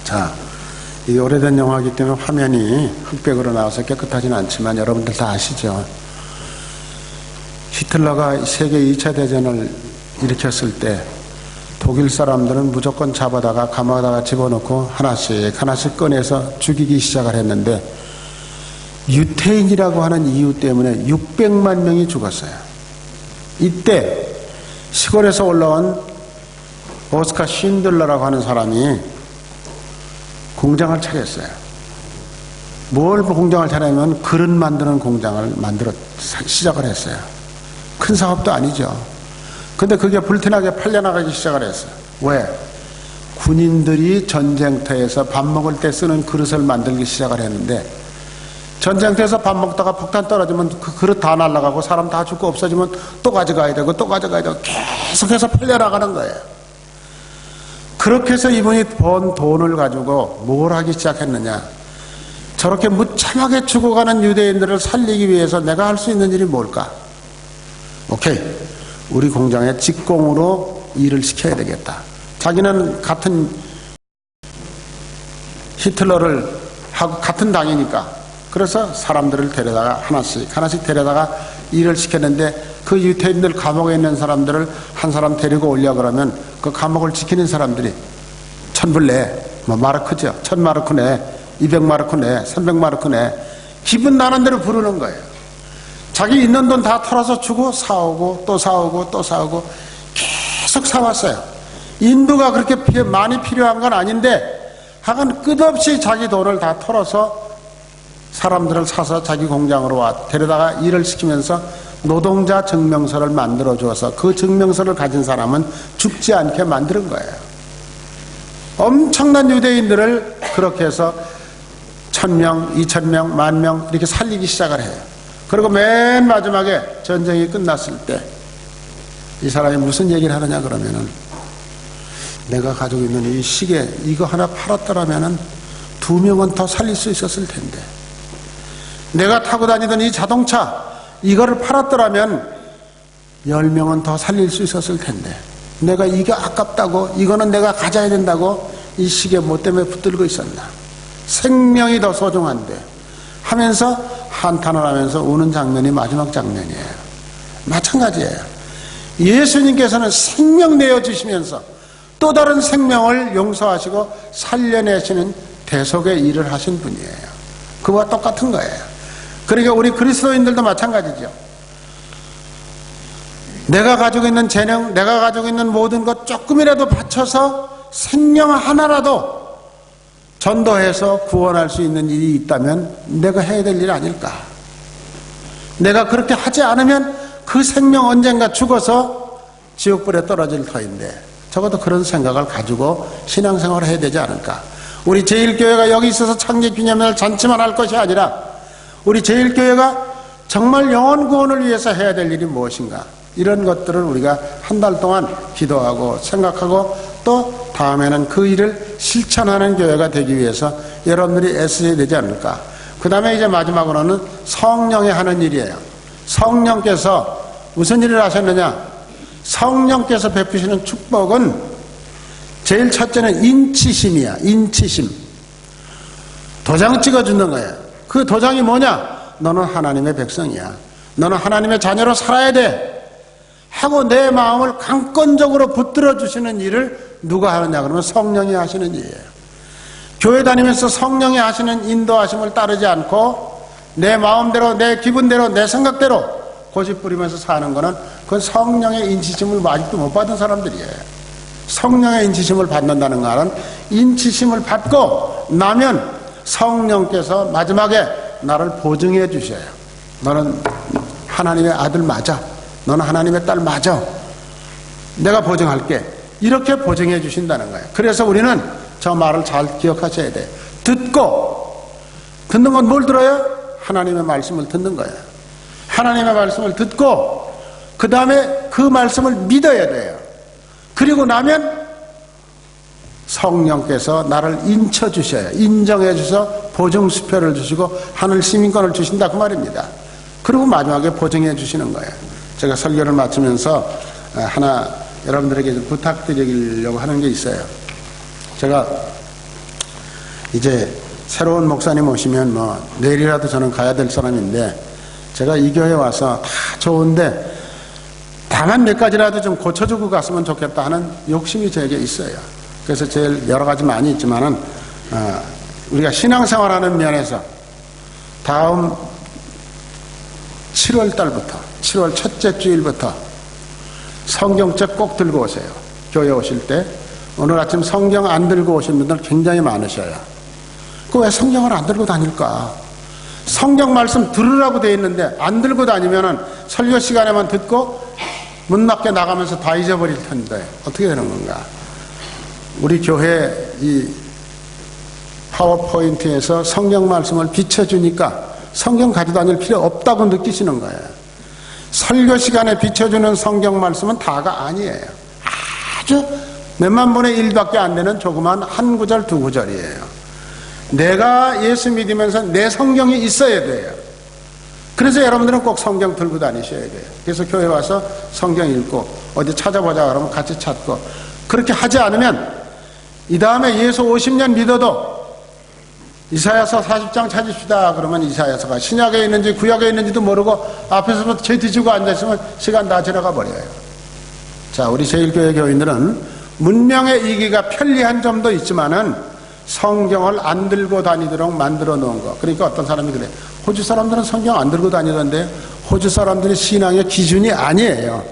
자, 이 오래된 영화이기 때문에 화면이 흑백으로 나와서 깨끗하지는 않지만 여러분들 다 아시죠? 히틀러가 세계 2차 대전을 일으켰을 때 독일 사람들은 무조건 잡아다가 감아다가 집어넣고 하나씩 꺼내서 죽이기 시작을 했는데 유태인이라고 하는 이유 때문에 600만 명이 죽었어요. 이때 시골에서 올라온 오스카 쉰들러라고 하는 사람이 공장을 차렸어요. 뭘 공장을 차리냐면 그릇 만드는 공장을 시작을 했어요. 큰 사업도 아니죠. 근데 그게 불티나게 팔려나가기 시작을 했어요. 왜? 군인들이 전쟁터에서 밥 먹을 때 쓰는 그릇을 만들기 시작을 했는데, 전쟁터에서 밥 먹다가 폭탄 떨어지면 그 그릇 다 날아가고 사람 다 죽고 없어지면 또 가져가야 되고 또 가져가야 되고 계속해서 팔려나가는 거예요. 그렇게 해서 이분이 번 돈을 가지고 뭘 하기 시작했느냐. 저렇게 무참하게 죽어가는 유대인들을 살리기 위해서 내가 할 수 있는 일이 뭘까? 오케이. 우리 공장에 직공으로 일을 시켜야 되겠다. 자기는 같은 히틀러를 하고 같은 당이니까. 그래서 사람들을 데려다가 하나씩 데려다가 일을 시켰는데, 그 유대인들 감옥에 있는 사람들을 한 사람 데리고 오려 그러면 그 감옥을 지키는 사람들이 1000불 내, 마르크죠. 1000마르크 내, 200마르크 내, 300마르크 내, 기분 나는 대로 부르는 거예요. 자기 있는 돈 다 털어서 주고 사오고 또 사오고 또 사오고 계속 사왔어요. 인도가 그렇게 많이 필요한 건 아닌데 하여간 끝없이 자기 돈을 다 털어서 사람들을 사서 자기 공장으로 데려다가 일을 시키면서 노동자 증명서를 만들어 주어서 그 증명서를 가진 사람은 죽지 않게 만드는 거예요. 엄청난 유대인들을 그렇게 해서 1000명, 2000명, 10,000명 이렇게 살리기 시작을 해요. 그리고 맨 마지막에 전쟁이 끝났을 때 이 사람이 무슨 얘기를 하느냐 그러면은, 내가 가지고 있는 이 시계 이거 하나 팔았더라면은 2명은 더 살릴 수 있었을 텐데, 내가 타고 다니던 이 자동차 이거를 팔았더라면 10명은 더 살릴 수 있었을 텐데, 내가 이게 아깝다고, 이거는 내가 가져야 된다고 이 시계 뭐 때문에 붙들고 있었나. 생명이 더 소중한데 하면서 한탄을 하면서 우는 장면이 마지막 장면이에요. 마찬가지예요. 예수님께서는 생명 내어주시면서 또 다른 생명을 용서하시고 살려내시는 대속의 일을 하신 분이에요. 그와 똑같은 거예요. 그러니까 우리 그리스도인들도 마찬가지죠. 내가 가지고 있는 재능, 내가 가지고 있는 모든 것 조금이라도 바쳐서 생명 하나라도 전도해서 구원할 수 있는 일이 있다면 내가 해야 될 일 아닐까. 내가 그렇게 하지 않으면 그 생명 언젠가 죽어서 지옥불에 떨어질 터인데, 적어도 그런 생각을 가지고 신앙생활을 해야 되지 않을까. 우리 제1교회가 여기 있어서 창립기념일 잔치만 할 것이 아니라 우리 제1교회가 정말 영혼 구원을 위해서 해야 될 일이 무엇인가, 이런 것들을 우리가 한 달 동안 기도하고 생각하고 또 다음에는 그 일을 실천하는 교회가 되기 위해서 여러분들이 애써야 되지 않을까. 그 다음에 이제 마지막으로는 성령이 하는 일이에요. 성령께서 무슨 일을 하셨느냐. 성령께서 베푸시는 축복은 제일 첫째는 인치심이야. 인치심. 도장 찍어주는 거예요. 그 도장이 뭐냐. 너는 하나님의 백성이야. 너는 하나님의 자녀로 살아야 돼 하고 내 마음을 강권적으로 붙들어 주시는 일을 누가 하느냐 그러면 성령이 하시는 일이에요. 교회 다니면서 성령이 하시는 인도하심을 따르지 않고 내 마음대로, 내 기분대로, 내 생각대로 고집 부리면서 사는 거는 그건 성령의 인치심을 아직도 못 받은 사람들이에요. 성령의 인치심을 받는다는 말은 인치심을 받고 나면 성령께서 마지막에 나를 보증해 주셔요. 너는 하나님의 아들 맞아. 너는 하나님의 딸 맞아. 내가 보증할게. 이렇게 보증해 주신다는 거예요. 그래서 우리는 저 말을 잘 기억하셔야 돼요. 듣는 건 뭘 들어요? 하나님의 말씀을 듣는 거예요. 하나님의 말씀을 듣고 그 다음에 그 말씀을 믿어야 돼요. 그리고 나면 성령께서 나를 인쳐 주셔요. 인정해 주셔서 보증수표를 주시고 하늘 시민권을 주신다 그 말입니다. 그리고 마지막에 보증해 주시는 거예요. 제가 설교를 마치면서 하나 여러분들에게 좀 부탁드리려고 하는 게 있어요. 제가 이제 새로운 목사님 오시면 내일이라도 저는 가야 될 사람인데, 제가 이 교회 와서 다 좋은데 다만 몇 가지라도 좀 고쳐주고 갔으면 좋겠다 하는 욕심이 제게 있어요. 그래서 제일 여러 가지 많이 있지만은 우리가 신앙생활하는 면에서 다음 7월 달부터 7월 첫째 주일부터 성경책 꼭 들고 오세요. 교회 오실 때. 오늘 아침 성경 안 들고 오신 분들 굉장히 많으셔요. 그 왜 성경을 안 들고 다닐까? 성경 말씀 들으라고 돼 있는데 안 들고 다니면은 설교 시간에만 듣고 문 밖에 나가면서 다 잊어버릴 텐데 어떻게 되는 건가? 우리 교회 이 파워포인트에서 성경 말씀을 비춰주니까 성경 가지고 다닐 필요 없다고 느끼시는 거예요. 설교 시간에 비춰주는 성경 말씀은 다가 아니에요. 아주 몇만 분의 1밖에 안 되는 조그만 한 구절 두 구절이에요. 내가 예수 믿으면서 내 성경이 있어야 돼요. 그래서 여러분들은 꼭 성경 들고 다니셔야 돼요. 그래서 교회 와서 성경 읽고 어디 찾아보자 그러면 같이 찾고, 그렇게 하지 않으면 이 다음에 예수 50년 믿어도 이사야서 40장 찾읍시다 그러면 이사야서가 신약에 있는지 구약에 있는지도 모르고 앞에서부터 죄 뒤지고 앉아있으면 시간 다 지나가 버려요. 자, 우리 제1교회 교인들은 문명의 이기가 편리한 점도 있지만은 성경을 안 들고 다니도록 만들어 놓은 거. 그러니까 어떤 사람이 그래, 호주 사람들은 성경 안 들고 다니던데 호주 사람들이 신앙의 기준이 아니에요.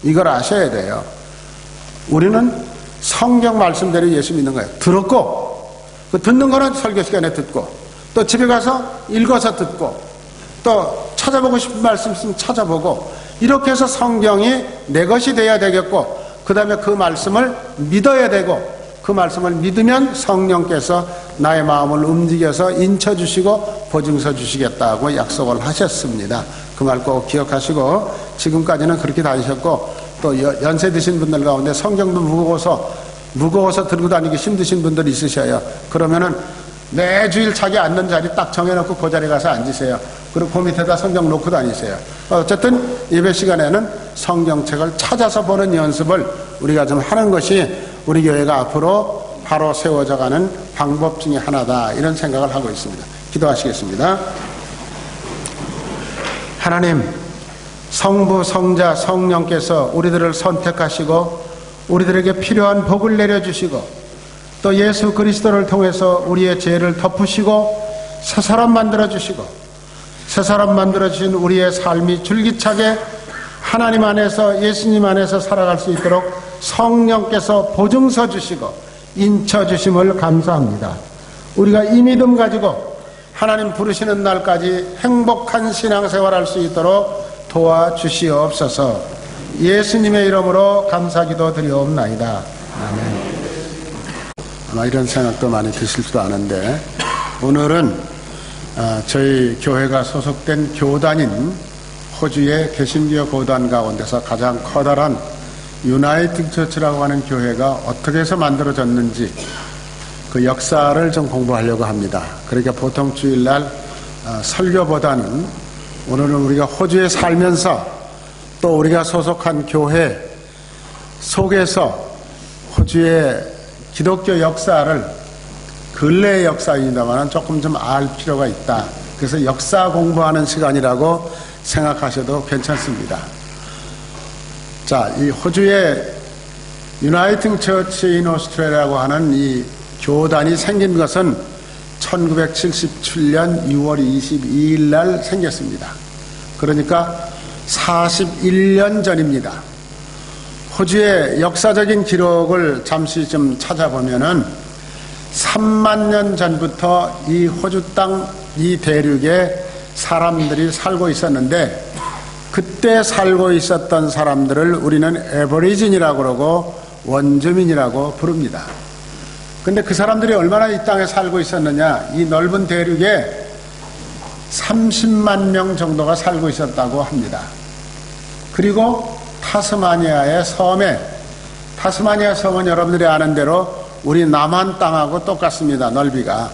이걸 아셔야 돼요. 우리는 성경 말씀대로 예수 믿는 거예요. 들었고, 그 듣는 거는 설교 시간에 듣고, 또 집에 가서 읽어서 듣고, 또 찾아보고 싶은 말씀 있으면 찾아보고, 이렇게 해서 성경이 내 것이 돼야 되겠고, 그 다음에 그 말씀을 믿어야 되고, 그 말씀을 믿으면 성령께서 나의 마음을 움직여서 인쳐주시고 보증서 주시겠다고 약속을 하셨습니다. 그 말 꼭 기억하시고, 지금까지는 그렇게 다니셨고, 또 연세 드신 분들 가운데 성경도 무거워서 들고 다니기 힘드신 분들이 있으셔요. 그러면은 매주일 자기 앉는 자리 딱 정해놓고 그 자리에 가서 앉으세요. 그리고 그 밑에다 성경 놓고 다니세요. 어쨌든 예배 시간에는 성경책을 찾아서 보는 연습을 우리가 좀 하는 것이 우리 교회가 앞으로 바로 세워져가는 방법 중에 하나다, 이런 생각을 하고 있습니다. 기도하시겠습니다. 하나님, 성부, 성자, 성령께서 우리들을 선택하시고 우리들에게 필요한 복을 내려주시고 또 예수 그리스도를 통해서 우리의 죄를 덮으시고 새 사람 만들어주시고, 새 사람 만들어주신 우리의 삶이 줄기차게 하나님 안에서, 예수님 안에서 살아갈 수 있도록 성령께서 보증서 주시고 인쳐주심을 감사합니다. 우리가 이 믿음 가지고 하나님 부르시는 날까지 행복한 신앙생활할 수 있도록 도와주시옵소서. 예수님의 이름으로 감사기도 드리옵나이다. 아멘. 아마 이런 생각도 많이 드실 줄 아는데, 오늘은 저희 교회가 소속된 교단인 호주의 개신교 교단 가운데서 가장 커다란 유나이팅 처치라고 하는 교회가 어떻게 해서 만들어졌는지 그 역사를 좀 공부하려고 합니다. 그러니까 보통 주일날 설교보다는 오늘은 우리가 호주에 살면서 또 우리가 소속한 교회 속에서 호주의 기독교 역사를, 근래의 역사입니다만 조금 좀 알 필요가 있다. 그래서 역사 공부하는 시간이라고 생각하셔도 괜찮습니다. 자, 이 호주의 유나이팅 처치 인 오스트레일리아라고 하는 이 교단이 생긴 것은 1977년 6월 22일 날 생겼습니다. 그러니까 41년 전입니다. 호주의 역사적인 기록을 잠시 좀 찾아보면은 3만 년 전부터 이 호주 땅, 이 대륙에 사람들이 살고 있었는데, 그때 살고 있었던 사람들을 우리는 에버리진이라고 그러고 원주민이라고 부릅니다. 근데 그 사람들이 얼마나 이 땅에 살고 있었느냐, 이 넓은 대륙에 30만 명 정도가 살고 있었다고 합니다. 그리고 타스마니아의 섬에, 타스마니아 섬은 여러분들이 아는 대로 우리 남한 땅하고 똑같습니다. 넓이가.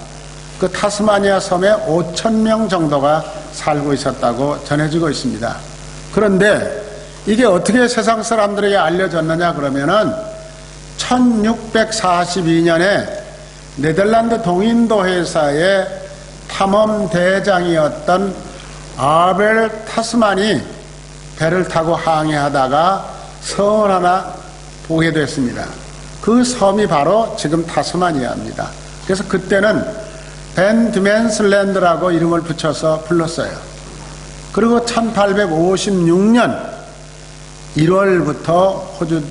그 타스마니아 섬에 5,000명 정도가 살고 있었다고 전해지고 있습니다. 그런데 이게 어떻게 세상 사람들에게 알려졌느냐 그러면은 1642년에 네덜란드 동인도 회사의 탐험 대장이었던 아벨 타스만이 배를 타고 항해하다가 섬을 하나 보게 됐습니다. 그 섬이 바로 지금 타스마니아입니다. 그래서 그때는 밴드맨슬랜드라고 이름을 붙여서 불렀어요. 그리고 1856년 1월부터 호주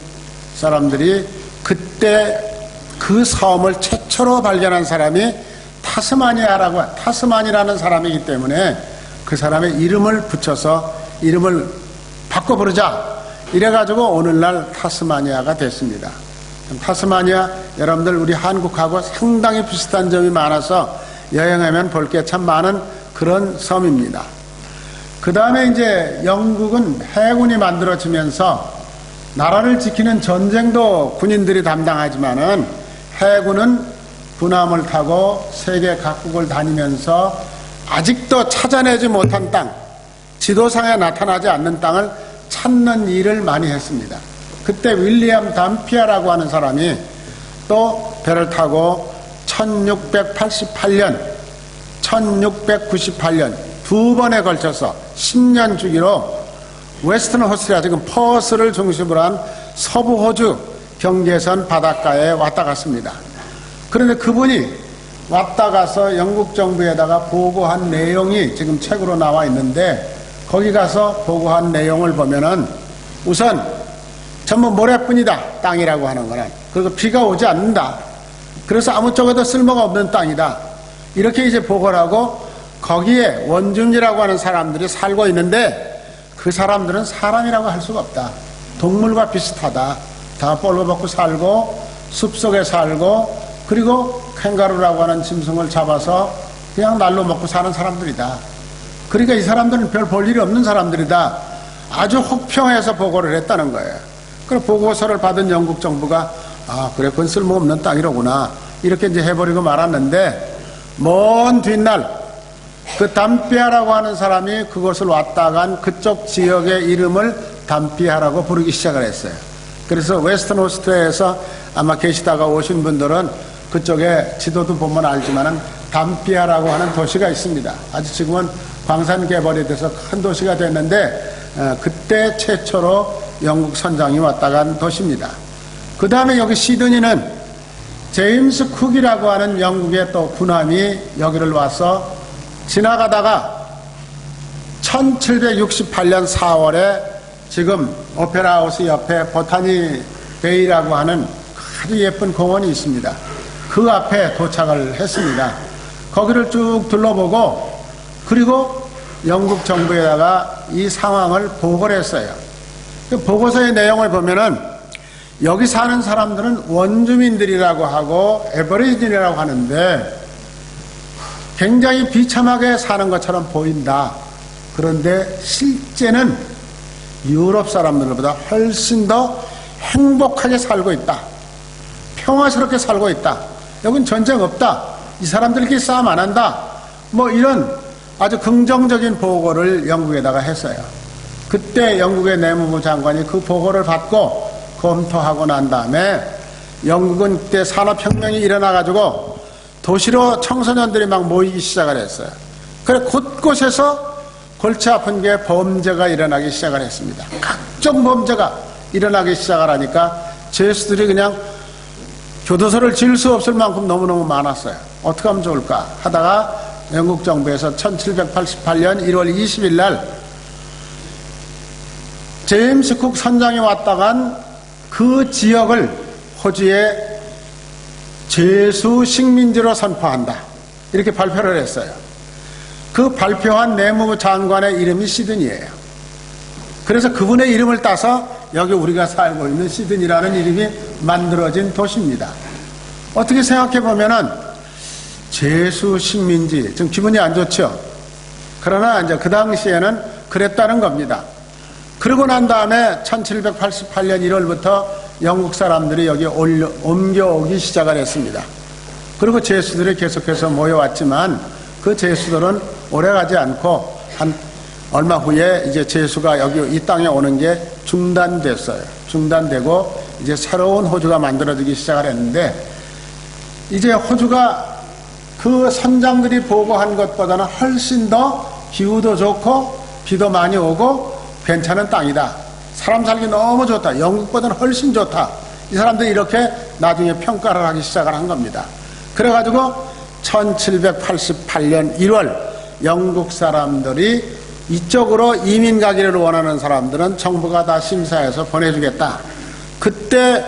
사람들이, 그때 그 섬을 최초로 발견한 사람이 타스마니라는 사람이기 때문에 그 사람의 이름을 붙여서 이름을 바꿔 부르자. 이래가지고 오늘날 타스마니아가 됐습니다. 타스마니아 여러분들 우리 한국하고 상당히 비슷한 점이 많아서 여행하면 볼 게 참 많은 그런 섬입니다. 그 다음에 이제 영국은 해군이 만들어지면서 나라를 지키는 전쟁도 군인들이 담당하지만은 해군은 군함을 타고 세계 각국을 다니면서 아직도 찾아내지 못한 땅, 지도상에 나타나지 않는 땅을 찾는 일을 많이 했습니다. 그때 윌리엄 담피아라고 하는 사람이 또 배를 타고 1688년, 1698년 두 번에 걸쳐서 10년 주기로 웨스턴 호스트리아, 지금 퍼스를 중심으로 한 서부 호주 경계선 바닷가에 왔다 갔습니다. 그런데 그분이 왔다 가서 영국 정부에다가 보고한 내용이 지금 책으로 나와 있는데, 거기 가서 보고한 내용을 보면은 우선 전부 모래뿐이다, 땅이라고 하는 거는. 그리고 비가 오지 않는다. 그래서 아무쪽에도 쓸모가 없는 땅이다. 이렇게 이제 보고를 하고, 거기에 원주민이라고 하는 사람들이 살고 있는데 그 사람들은 사람이라고 할 수가 없다. 동물과 비슷하다. 다 뻘거벗고 살고 숲속에 살고, 그리고 캥거루라고 하는 짐승을 잡아서 그냥 날로 먹고 사는 사람들이다. 그러니까 이 사람들은 별 볼 일이 없는 사람들이다. 아주 혹평해서 보고를 했다는 거예요. 그래서 보고서를 받은 영국 정부가 그래, 그건 쓸모없는 땅이로구나, 이렇게 이제 해버리고 말았는데, 먼 뒷날 그 담피아라고 하는 사람이 그곳을 왔다 간 그쪽 지역의 이름을 담피아라고 부르기 시작을 했어요. 그래서 웨스턴 호스트리아에서 아마 계시다가 오신 분들은 그쪽에 지도도 보면 알지만은 담피아라고 하는 도시가 있습니다. 아주 지금은 광산 개발이 돼서 큰 도시가 됐는데, 그때 최초로 영국 선장이 왔다 간 도시입니다. 그 다음에 여기 시드니는 제임스 쿡이라고 하는 영국의 또 군함이 여기를 와서 지나가다가 1768년 4월에 지금 오페라 하우스 옆에 보타니 베이라고 하는 아주 예쁜 공원이 있습니다. 그 앞에 도착을 했습니다. 거기를 쭉 둘러보고, 그리고 영국 정부에다가 이 상황을 보고를 했어요. 그 보고서의 내용을 보면은 여기 사는 사람들은 원주민들이라고 하고 에버리진이라고 하는데 굉장히 비참하게 사는 것처럼 보인다. 그런데 실제는 유럽 사람들보다 훨씬 더 행복하게 살고 있다. 평화스럽게 살고 있다. 여긴 전쟁 없다. 이 사람들끼리 싸움 안 한다. 뭐 이런 아주 긍정적인 보고를 영국에다가 했어요. 그때 영국의 내무부 장관이 그 보고를 받고 검토하고 난 다음에 영국은 그때 산업혁명이 일어나가지고 도시로 청소년들이 막 모이기 시작을 했어요. 그래 곳곳에서 골치 아픈 게 범죄가 일어나기 시작을 했습니다. 각종 범죄가 일어나기 시작을 하니까 죄수들이 그냥 교도소를 지을 수 없을 만큼 너무너무 많았어요. 어떻게 하면 좋을까 하다가 영국 정부에서 1788년 1월 20일 날 제임스 쿡 선장이 왔다 간 그 지역을 호주의 죄수 식민지로 선포한다. 이렇게 발표를 했어요. 그 발표한 내무부 장관의 이름이 시드니예요. 그래서 그분의 이름을 따서 여기 우리가 살고 있는 시드니라는 이름이 만들어진 도시입니다. 어떻게 생각해 보면은 죄수 식민지, 좀 기분이 안 좋죠. 그러나 이제 그 당시에는 그랬다는 겁니다. 그러고 난 다음에 1788년 1월부터 영국 사람들이 여기 옮겨오기 시작을 했습니다. 그리고 죄수들이 계속해서 모여왔지만 그 죄수들은 오래가지 않고 한 얼마 후에 이제 죄수가 여기 이 땅에 오는 게 중단됐어요. 중단되고 이제 새로운 호주가 만들어지기 시작을 했는데, 이제 호주가 그 선장들이 보고한 것보다는 훨씬 더 기후도 좋고 비도 많이 오고 괜찮은 땅이다. 사람 살기 너무 좋다. 영국보다는 훨씬 좋다. 이 사람들이 이렇게 나중에 평가를 하기 시작을 한 겁니다. 그래가지고 1788년 1월 영국 사람들이 이쪽으로 이민 가기를 원하는 사람들은 정부가 다 심사해서 보내주겠다. 그때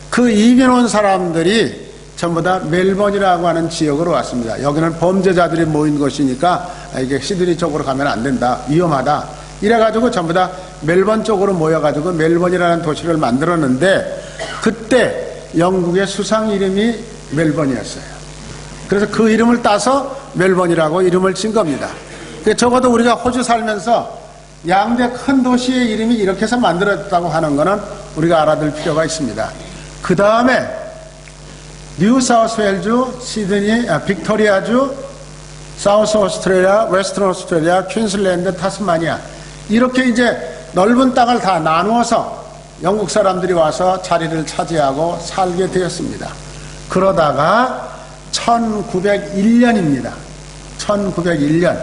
그 이민 온 사람들이 전부 다 멜번이라고 하는 지역으로 왔습니다. 여기는 범죄자들이 모인 곳이니까 이게 시드니 쪽으로 가면 안 된다, 위험하다, 이래가지고 전부 다 멜번 쪽으로 모여가지고 멜번이라는 도시를 만들었는데, 그때 영국의 수상 이름이 멜번이었어요. 그래서 그 이름을 따서 멜번이라고 이름을 진 겁니다. 적어도 우리가 호주 살면서 양대 큰 도시의 이름이 이렇게 해서 만들어졌다고 하는 것은 우리가 알아둘 필요가 있습니다. 그 다음에 뉴사우스웨일주, 시드니, 빅토리아주, 사우스 오스트레일리아, 웨스턴 오스트레일리아, 퀸슬랜드, 타스마니아, 이렇게 이제 넓은 땅을 다 나누어서 영국 사람들이 와서 자리를 차지하고 살게 되었습니다. 그러다가 1901년입니다. 1901년.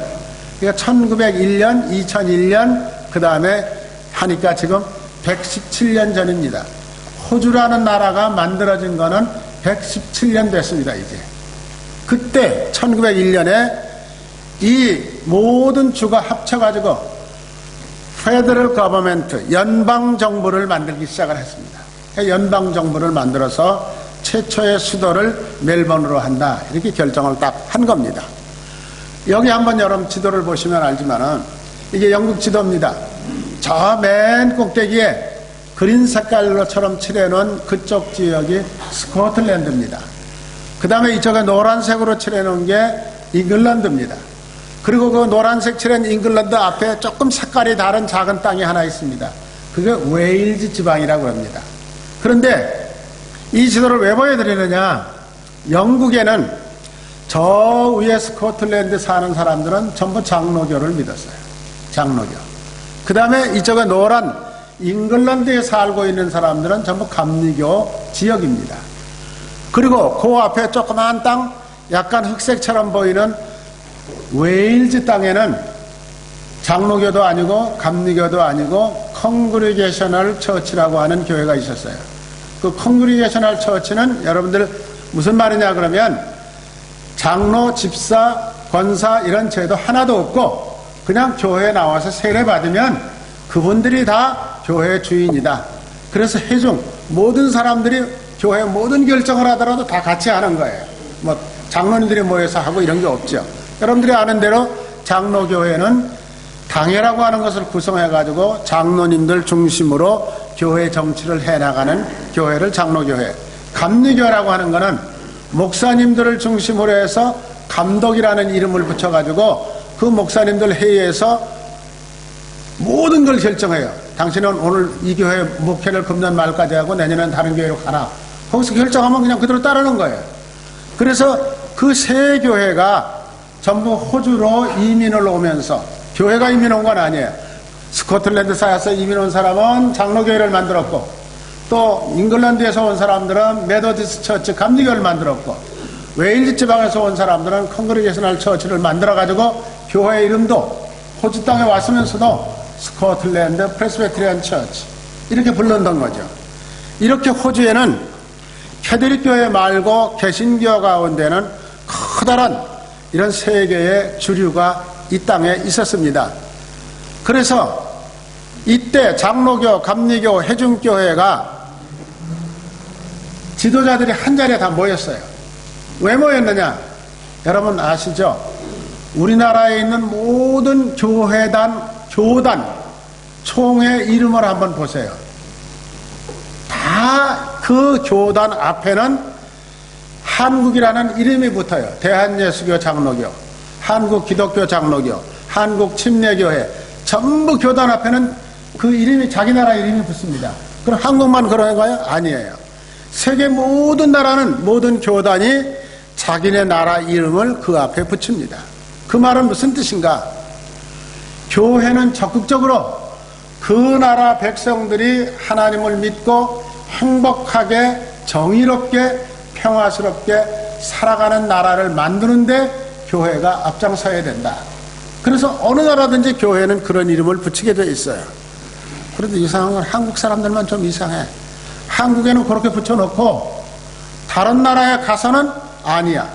그러니까 1901년, 2001년, 그 다음에 하니까 지금 117년 전입니다. 호주라는 나라가 만들어진 거는 117년 됐습니다, 이제. 그때 1901년에 이 모든 주가 합쳐가지고 페더럴 거버먼트, 연방정부를 만들기 시작을 했습니다. 연방정부를 만들어서 최초의 수도를 멜번으로 한다, 이렇게 결정을 딱 한 겁니다. 여기 한번 여러분 지도를 보시면 알지만은 이게 영국 지도입니다. 저 맨 꼭대기에 그린 색깔로처럼 칠해놓은 그쪽 지역이 스코틀랜드입니다. 그 다음에 이쪽에 노란색으로 칠해놓은 게 잉글랜드입니다. 그리고 그 노란색 칠한 잉글랜드 앞에 조금 색깔이 다른 작은 땅이 하나 있습니다. 그게 웨일즈 지방이라고 합니다. 그런데 이 지도를 왜 보여드리느냐, 영국에는 저 위에 스코틀랜드 사는 사람들은 전부 장로교를 믿었어요. 장로교. 그 다음에 이쪽에 노란 잉글랜드에 살고 있는 사람들은 전부 감리교 지역입니다. 그리고 그 앞에 조그마한 땅, 약간 흑색처럼 보이는 웨일즈 땅에는 장로교도 아니고 감리교도 아니고 컨그리게이셔널 처치라고 하는 교회가 있었어요. 그 컨그리게이셔널 처치는 여러분들 무슨 말이냐 그러면 장로, 집사, 권사 이런 제도 하나도 없고 그냥 교회에 나와서 세례 받으면 그분들이 다 교회의 주인이다. 그래서 회중 모든 사람들이 교회 모든 결정을 하더라도 다 같이 하는 거예요. 뭐 장로님들이 모여서 하고 이런 게 없죠. 여러분들이 아는 대로 장로교회는 당회라고 하는 것을 구성해가지고 장로님들 중심으로 교회 정치를 해나가는 교회를 장로교회. 감리교라고 하는 것은 목사님들을 중심으로 해서 감독이라는 이름을 붙여가지고 그 목사님들 회의에서 모든 걸 결정해요. 당신은 오늘 이 교회 목회를 금년 말까지 하고 내년엔 다른 교회로 가라. 거기서 결정하면 그냥 그대로 따르는 거예요. 그래서 그 세 교회가 전부 호주로 이민을 오면서, 교회가 이민 온 건 아니에요. 스코틀랜드 사에서 이민 온 사람은 장로교회를 만들었고, 또 잉글랜드에서 온 사람들은 메더디스 처치 감리교를 만들었고, 웨일즈 지방에서 온 사람들은 컨그리게이셔널 처치를 만들어가지고 교회 이름도 호주 땅에 왔으면서도 스코틀랜드 프레스베테리안 처치 이렇게 불렀던 거죠. 이렇게 호주에는 캐톨릭 교회 말고 개신교 가운데는 커다란 이런 세 개의 주류가 이 땅에 있었습니다. 그래서 이때 장로교, 감리교, 회중교회가 지도자들이 한 자리에 다 모였어요. 왜 모였느냐? 여러분 아시죠? 우리나라에 있는 모든 교회단, 교단, 총회 이름을 한번 보세요. 다 그 교단 앞에는 한국이라는 이름이 붙어요. 대한예수교 장로교, 한국기독교 장로교, 한국침례교회, 전부 교단 앞에는 그 이름이, 자기 나라 이름이 붙습니다. 그럼 한국만 그런가요? 아니에요. 세계 모든 나라는, 모든 교단이 자기네 나라 이름을 그 앞에 붙입니다. 그 말은 무슨 뜻인가? 교회는 적극적으로 그 나라 백성들이 하나님을 믿고 행복하게, 정의롭게, 평화스럽게 살아가는 나라를 만드는데 교회가 앞장서야 된다. 그래서 어느 나라든지 교회는 그런 이름을 붙이게 돼 있어요. 그런데 이상한 건 한국 사람들만 좀 이상해. 한국에는 그렇게 붙여놓고 다른 나라에 가서는 아니야.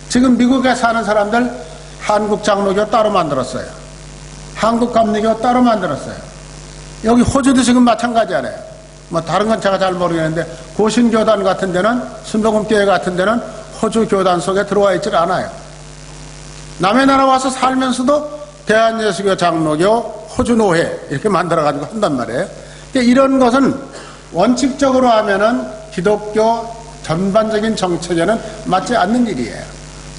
지금 미국에 사는 사람들 한국 장로교 따로 만들었어요. 한국 감리교 따로 만들었어요. 여기 호주도 지금 마찬가지잖아요. 뭐 다른 건 제가 잘 모르겠는데 고신교단 같은 데는, 순복음교회 같은 데는 호주 교단 속에 들어와 있질 않아요. 남의 나라 와서 살면서도 대한예수교 장로교 호주노회 이렇게 만들어가지고 한단 말이에요. 그러니까 이런 것은 원칙적으로 하면은 기독교 전반적인 정책에는 맞지 않는 일이에요.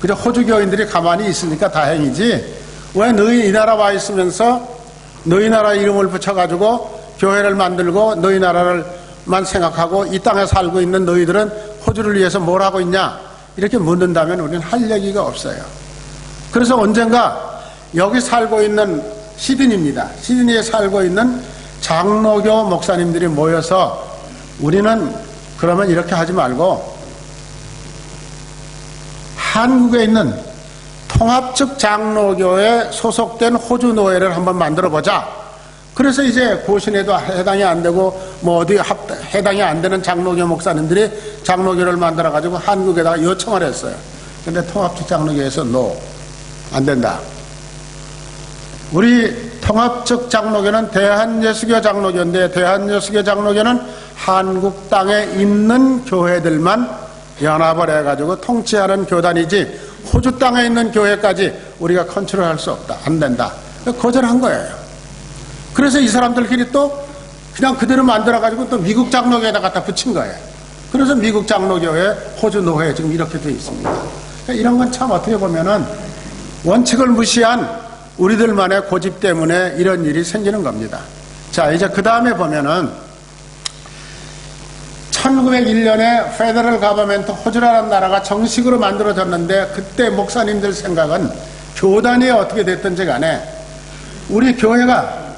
그저 호주교인들이 가만히 있으니까 다행이지, 왜 너희 이 나라 와 있으면서 너희 나라 이름을 붙여가지고 교회를 만들고 너희 나라를만 생각하고 이 땅에 살고 있는 너희들은 호주를 위해서 뭘 하고 있냐, 이렇게 묻는다면 우리는 할 얘기가 없어요. 그래서 언젠가 여기 살고 있는 시드니입니다. 시드니에 살고 있는 장로교 목사님들이 모여서 우리는 그러면 이렇게 하지 말고 한국에 있는 통합적 장로교에 소속된 호주 노회를 한번 만들어 보자. 그래서 이제 고신에도 해당이 안 되고 뭐 어디 해당이 안 되는 장로교 목사님들이 장로교를 만들어 가지고 한국에다가 요청을 했어요. 근데 통합적 장로교에서 안 된다. 우리 통합적 장로교는 대한예수교 장로교인데, 대한예수교 장로교는 한국 땅에 있는 교회들만 연합을 해가지고 통치하는 교단이지 호주 땅에 있는 교회까지 우리가 컨트롤할 수 없다. 안 된다. 거절한 거예요. 그래서 이 사람들끼리 또 그냥 그대로 만들어가지고 또 미국 장로교에다 갖다 붙인 거예요. 그래서 미국 장로교회 호주 노회 지금 이렇게 돼 있습니다. 그러니까 이런 건 참 어떻게 보면은 원칙을 무시한 우리들만의 고집 때문에 이런 일이 생기는 겁니다. 자, 이제 그 다음에 보면은 1901년에 페더럴 가버먼트 호주라는 나라가 정식으로 만들어졌는데, 그때 목사님들 생각은 교단이 어떻게 됐든지 간에 우리 교회가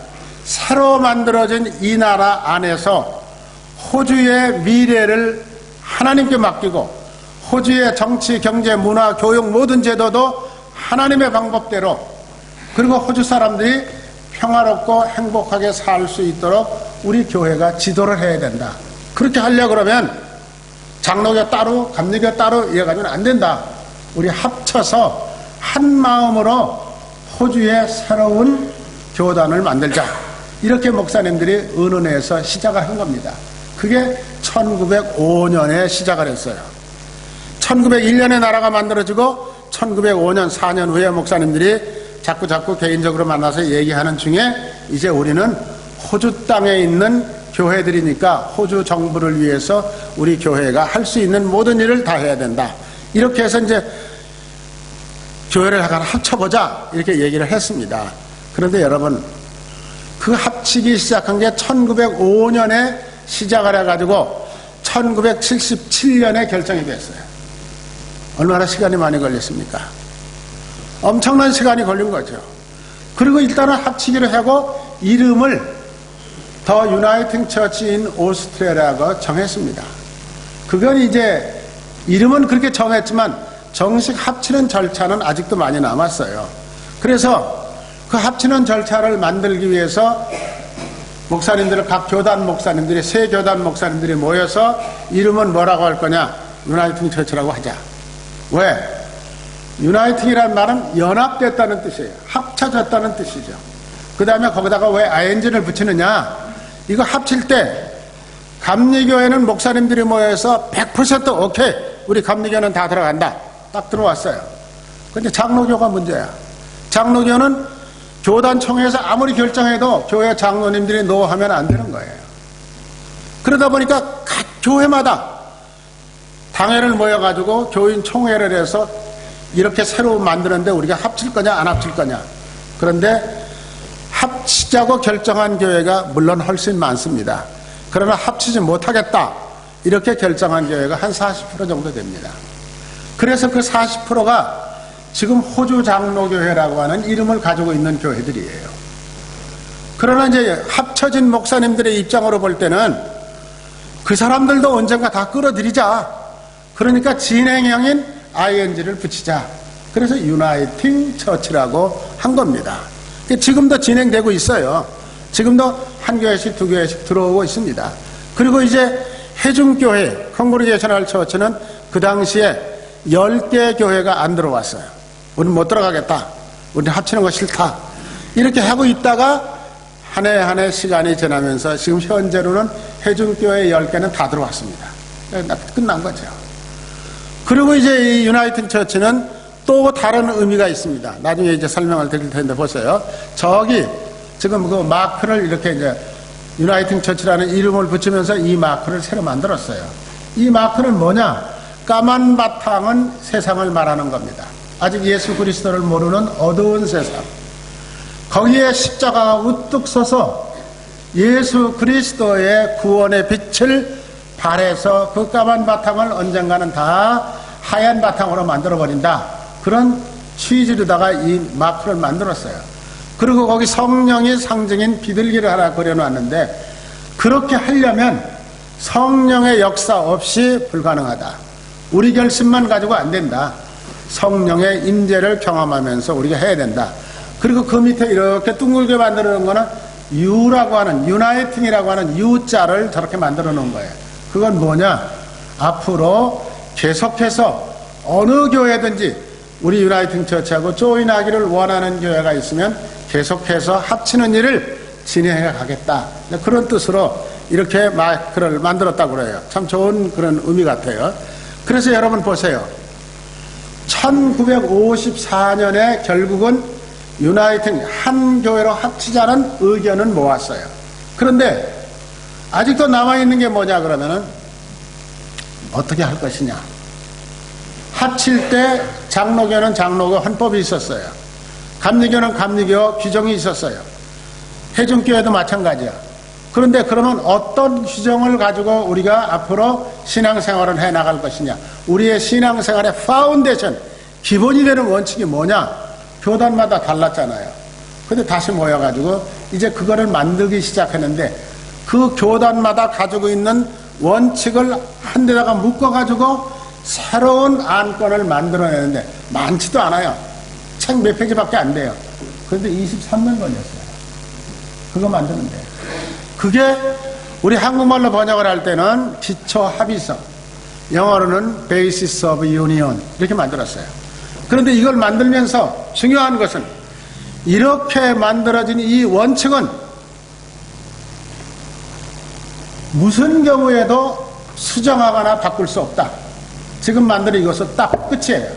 새로 만들어진 이 나라 안에서 호주의 미래를 하나님께 맡기고 호주의 정치, 경제, 문화, 교육 모든 제도도 하나님의 방법대로, 그리고 호주 사람들이 평화롭고 행복하게 살 수 있도록 우리 교회가 지도를 해야 된다. 그렇게 하려고 그러면 장로교 따로 감리교 따로 이래가지고는 안 된다. 우리 합쳐서 한 마음으로 호주의 새로운 교단을 만들자. 이렇게 목사님들이 의논해서 시작을 한 겁니다. 그게 1905년에 시작을 했어요. 1901년에 나라가 만들어지고 1905년 4년 후에 목사님들이 자꾸 개인적으로 만나서 얘기하는 중에 이제 우리는 호주 땅에 있는 교회들이니까 호주 정부를 위해서 우리 교회가 할 수 있는 모든 일을 다 해야 된다. 이렇게 해서 이제 교회를 하나 합쳐보자. 이렇게 얘기를 했습니다. 그런데 여러분, 그 합치기 시작한 게 1905년에 시작을 해가지고 1977년에 결정이 됐어요. 얼마나 시간이 많이 걸렸습니까? 엄청난 시간이 걸린 거죠. 그리고 일단은 합치기를 하고 이름을 더 유나이팅 처치 인 오스트레일리아라고 정했습니다. 그건 이제 이름은 그렇게 정했지만 정식 합치는 절차는 아직도 많이 남았어요. 그래서 그 합치는 절차를 만들기 위해서 목사님들, 각 교단 목사님들이, 세 교단 목사님들이 모여서 이름은 뭐라고 할 거냐? 유나이팅 처치라고 하자. 왜? 유나이팅이라는 말은 연합됐다는 뜻이에요. 합쳐졌다는 뜻이죠. 그 다음에 거기다가 왜 ing를 붙이느냐? 이거 합칠 때 감리교회는 목사님들이 모여서 100% 오케이, 우리 감리교는 다 들어간다. 딱 들어왔어요. 근데 장로교가 문제야. 장로교는 교단총회에서 아무리 결정해도 교회 장로님들이 노하면 안 되는 거예요. 그러다 보니까 각 교회마다 당회를 모여가지고 교인 총회를 해서 이렇게 새로 만드는데 우리가 합칠 거냐 안 합칠 거냐. 그런데 합치자고 결정한 교회가 물론 훨씬 많습니다. 그러나 합치지 못하겠다 이렇게 결정한 교회가 한 40% 정도 됩니다. 그래서 그 40%가 지금 호주 장로교회라고 하는 이름을 가지고 있는 교회들이에요. 그러나 이제 합쳐진 목사님들의 입장으로 볼 때는 그 사람들도 언젠가 다 끌어들이자. 그러니까 진행형인 ing를 붙이자. 그래서 유나이팅 처치라고 한 겁니다. 지금도 진행되고 있어요. 지금도 한 교회씩 두 교회씩 들어오고 있습니다. 그리고 이제 해중교회 컨그리게이셔널 처치는 그 당시에 10개 교회가 안 들어왔어요. 우리는 못 들어가겠다. 우리는 합치는 거 싫다. 이렇게 하고 있다가 한 해 한 해 시간이 지나면서 지금 현재로는 회중교회 10개는 다 들어왔습니다. 끝난 거죠. 그리고 이제 이 유나이팅 처치는 또 다른 의미가 있습니다. 나중에 이제 설명을 드릴 텐데 보세요. 저기 지금 그 마크를 이렇게 이제 유나이팅 처치라는 이름을 붙이면서 이 마크를 새로 만들었어요. 이 마크는 뭐냐? 까만 바탕은 세상을 말하는 겁니다. 아직 예수 그리스도를 모르는 어두운 세상. 거기에 십자가가 우뚝 서서 예수 그리스도의 구원의 빛을 발해서 그 까만 바탕을 언젠가는 다 하얀 바탕으로 만들어버린다. 그런 취지로다가 이 마크를 만들었어요. 그리고 거기 성령의 상징인 비둘기를 하나 그려놨는데, 그렇게 하려면 성령의 역사 없이 불가능하다. 우리 결심만 가지고 안 된다. 성령의 임재를 경험하면서 우리가 해야 된다. 그리고 그 밑에 이렇게 둥글게 만들어 놓은 거는 U라고 하는, 유나이팅이라고 하는 U자를 저렇게 만들어 놓은 거예요. 그건 뭐냐? 앞으로 계속해서 어느 교회든지 우리 유나이팅 처치하고 조인하기를 원하는 교회가 있으면 계속해서 합치는 일을 진행해 가겠다. 그런 뜻으로 이렇게 마크를 만들었다고 그래요. 참 좋은 그런 의미 같아요. 그래서 여러분 보세요. 1954년에 결국은 유나이팅 한 교회로 합치자는 의견은 모았어요. 그런데 아직도 남아있는 게 뭐냐 그러면은 어떻게 할 것이냐. 합칠 때 장로교는 장로교 헌법이 있었어요. 감리교는 감리교 규정이 있었어요. 회중교회도 마찬가지야. 그런데 그러면 어떤 규정을 가지고 우리가 앞으로 신앙생활을 해나갈 것이냐. 우리의 신앙생활의 파운데이션, 기본이 되는 원칙이 뭐냐. 교단마다 달랐잖아요. 근데 다시 모여가지고 이제 그거를 만들기 시작했는데, 그 교단마다 가지고 있는 원칙을 한 데다가 묶어가지고 새로운 안건을 만들어내는데 많지도 않아요. 책 몇 페이지밖에 안 돼요. 그런데 23년 걸렸어요. 그거 만드는데. 그게 우리 한국말로 번역을 할 때는 기초 합의서, 영어로는 Basis of Union 이렇게 만들었어요. 그런데 이걸 만들면서 중요한 것은 이렇게 만들어진 이 원칙은 무슨 경우에도 수정하거나 바꿀 수 없다. 지금 만든 이것은 딱 끝이에요.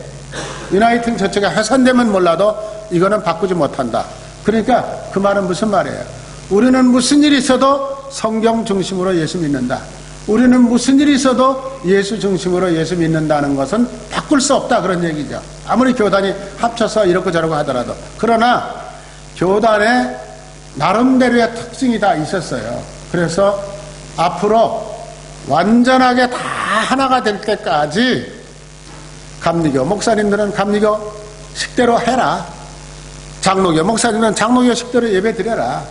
유나이팅 저쪽에 해산되면 몰라도 이거는 바꾸지 못한다. 그러니까 그 말은 무슨 말이에요? 우리는 무슨 일이 있어도 성경 중심으로 예수 믿는다. 우리는 무슨 일이 있어도 예수 중심으로 예수 믿는다는 것은 바꿀 수 없다. 그런 얘기죠. 아무리 교단이 합쳐서 이렇고 저러고 하더라도. 그러나 교단의 나름대로의 특징이 다 있었어요. 그래서 앞으로 완전하게 다 하나가 될 때까지 감리교 목사님들은 감리교 식대로 해라. 장로교 목사님은 장로교 식대로 예배 드려라.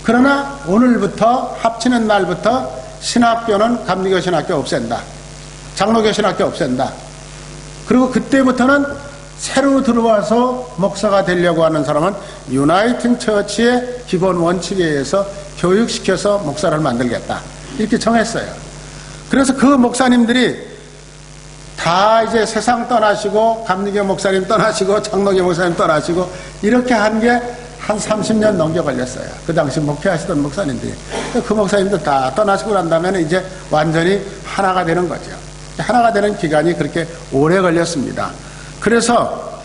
그러나 오늘부터 합치는 날부터 신학교는 감리교 신학교 없앤다. 장로교 신학교 없앤다. 그리고 그때부터는 새로 들어와서 목사가 되려고 하는 사람은 유나이팅 처치의 기본 원칙에 의해서 교육시켜서 목사를 만들겠다. 이렇게 정했어요. 그래서 그 목사님들이 다 이제 세상 떠나시고 감리교 목사님 떠나시고 장로교 목사님 떠나시고 이렇게 한 게 한 30년 넘게 걸렸어요. 그 당시 목회하시던 목사님들이. 그 목사님들 다 떠나시고 난 다음에는 이제 완전히 하나가 되는 거죠. 하나가 되는 기간이 그렇게 오래 걸렸습니다. 그래서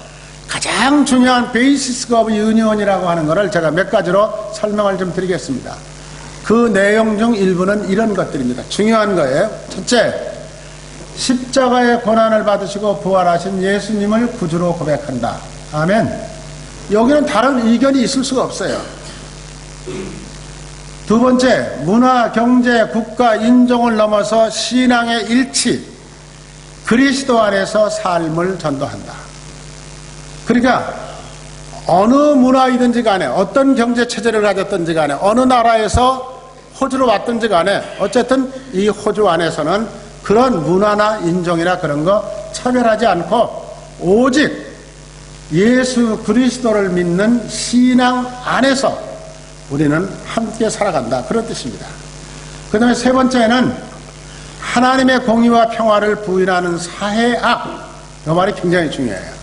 가장 중요한 베이시스 오브 유니온이라고 하는 것을 제가 몇 가지로 설명을 좀 드리겠습니다. 그 내용 중 일부는 이런 것들입니다. 중요한 거예요. 첫째, 십자가의 고난을 받으시고 부활하신 예수님을 구주로 고백한다. 아멘. 여기는 다른 의견이 있을 수가 없어요. 두 번째, 문화, 경제, 국가, 인종을 넘어서 신앙의 일치, 그리스도 안에서 삶을 전도한다. 그러니까 어느 문화이든지 간에 어떤 경제체제를 가졌든지 간에 어느 나라에서 호주로 왔든지 간에 어쨌든 이 호주 안에서는 그런 문화나 인종이나 그런 거 차별하지 않고 오직 예수 그리스도를 믿는 신앙 안에서 우리는 함께 살아간다. 그런 뜻입니다. 그 다음에 세 번째는 하나님의 공의와 평화를 부인하는 사해악. 이 말이 굉장히 중요해요.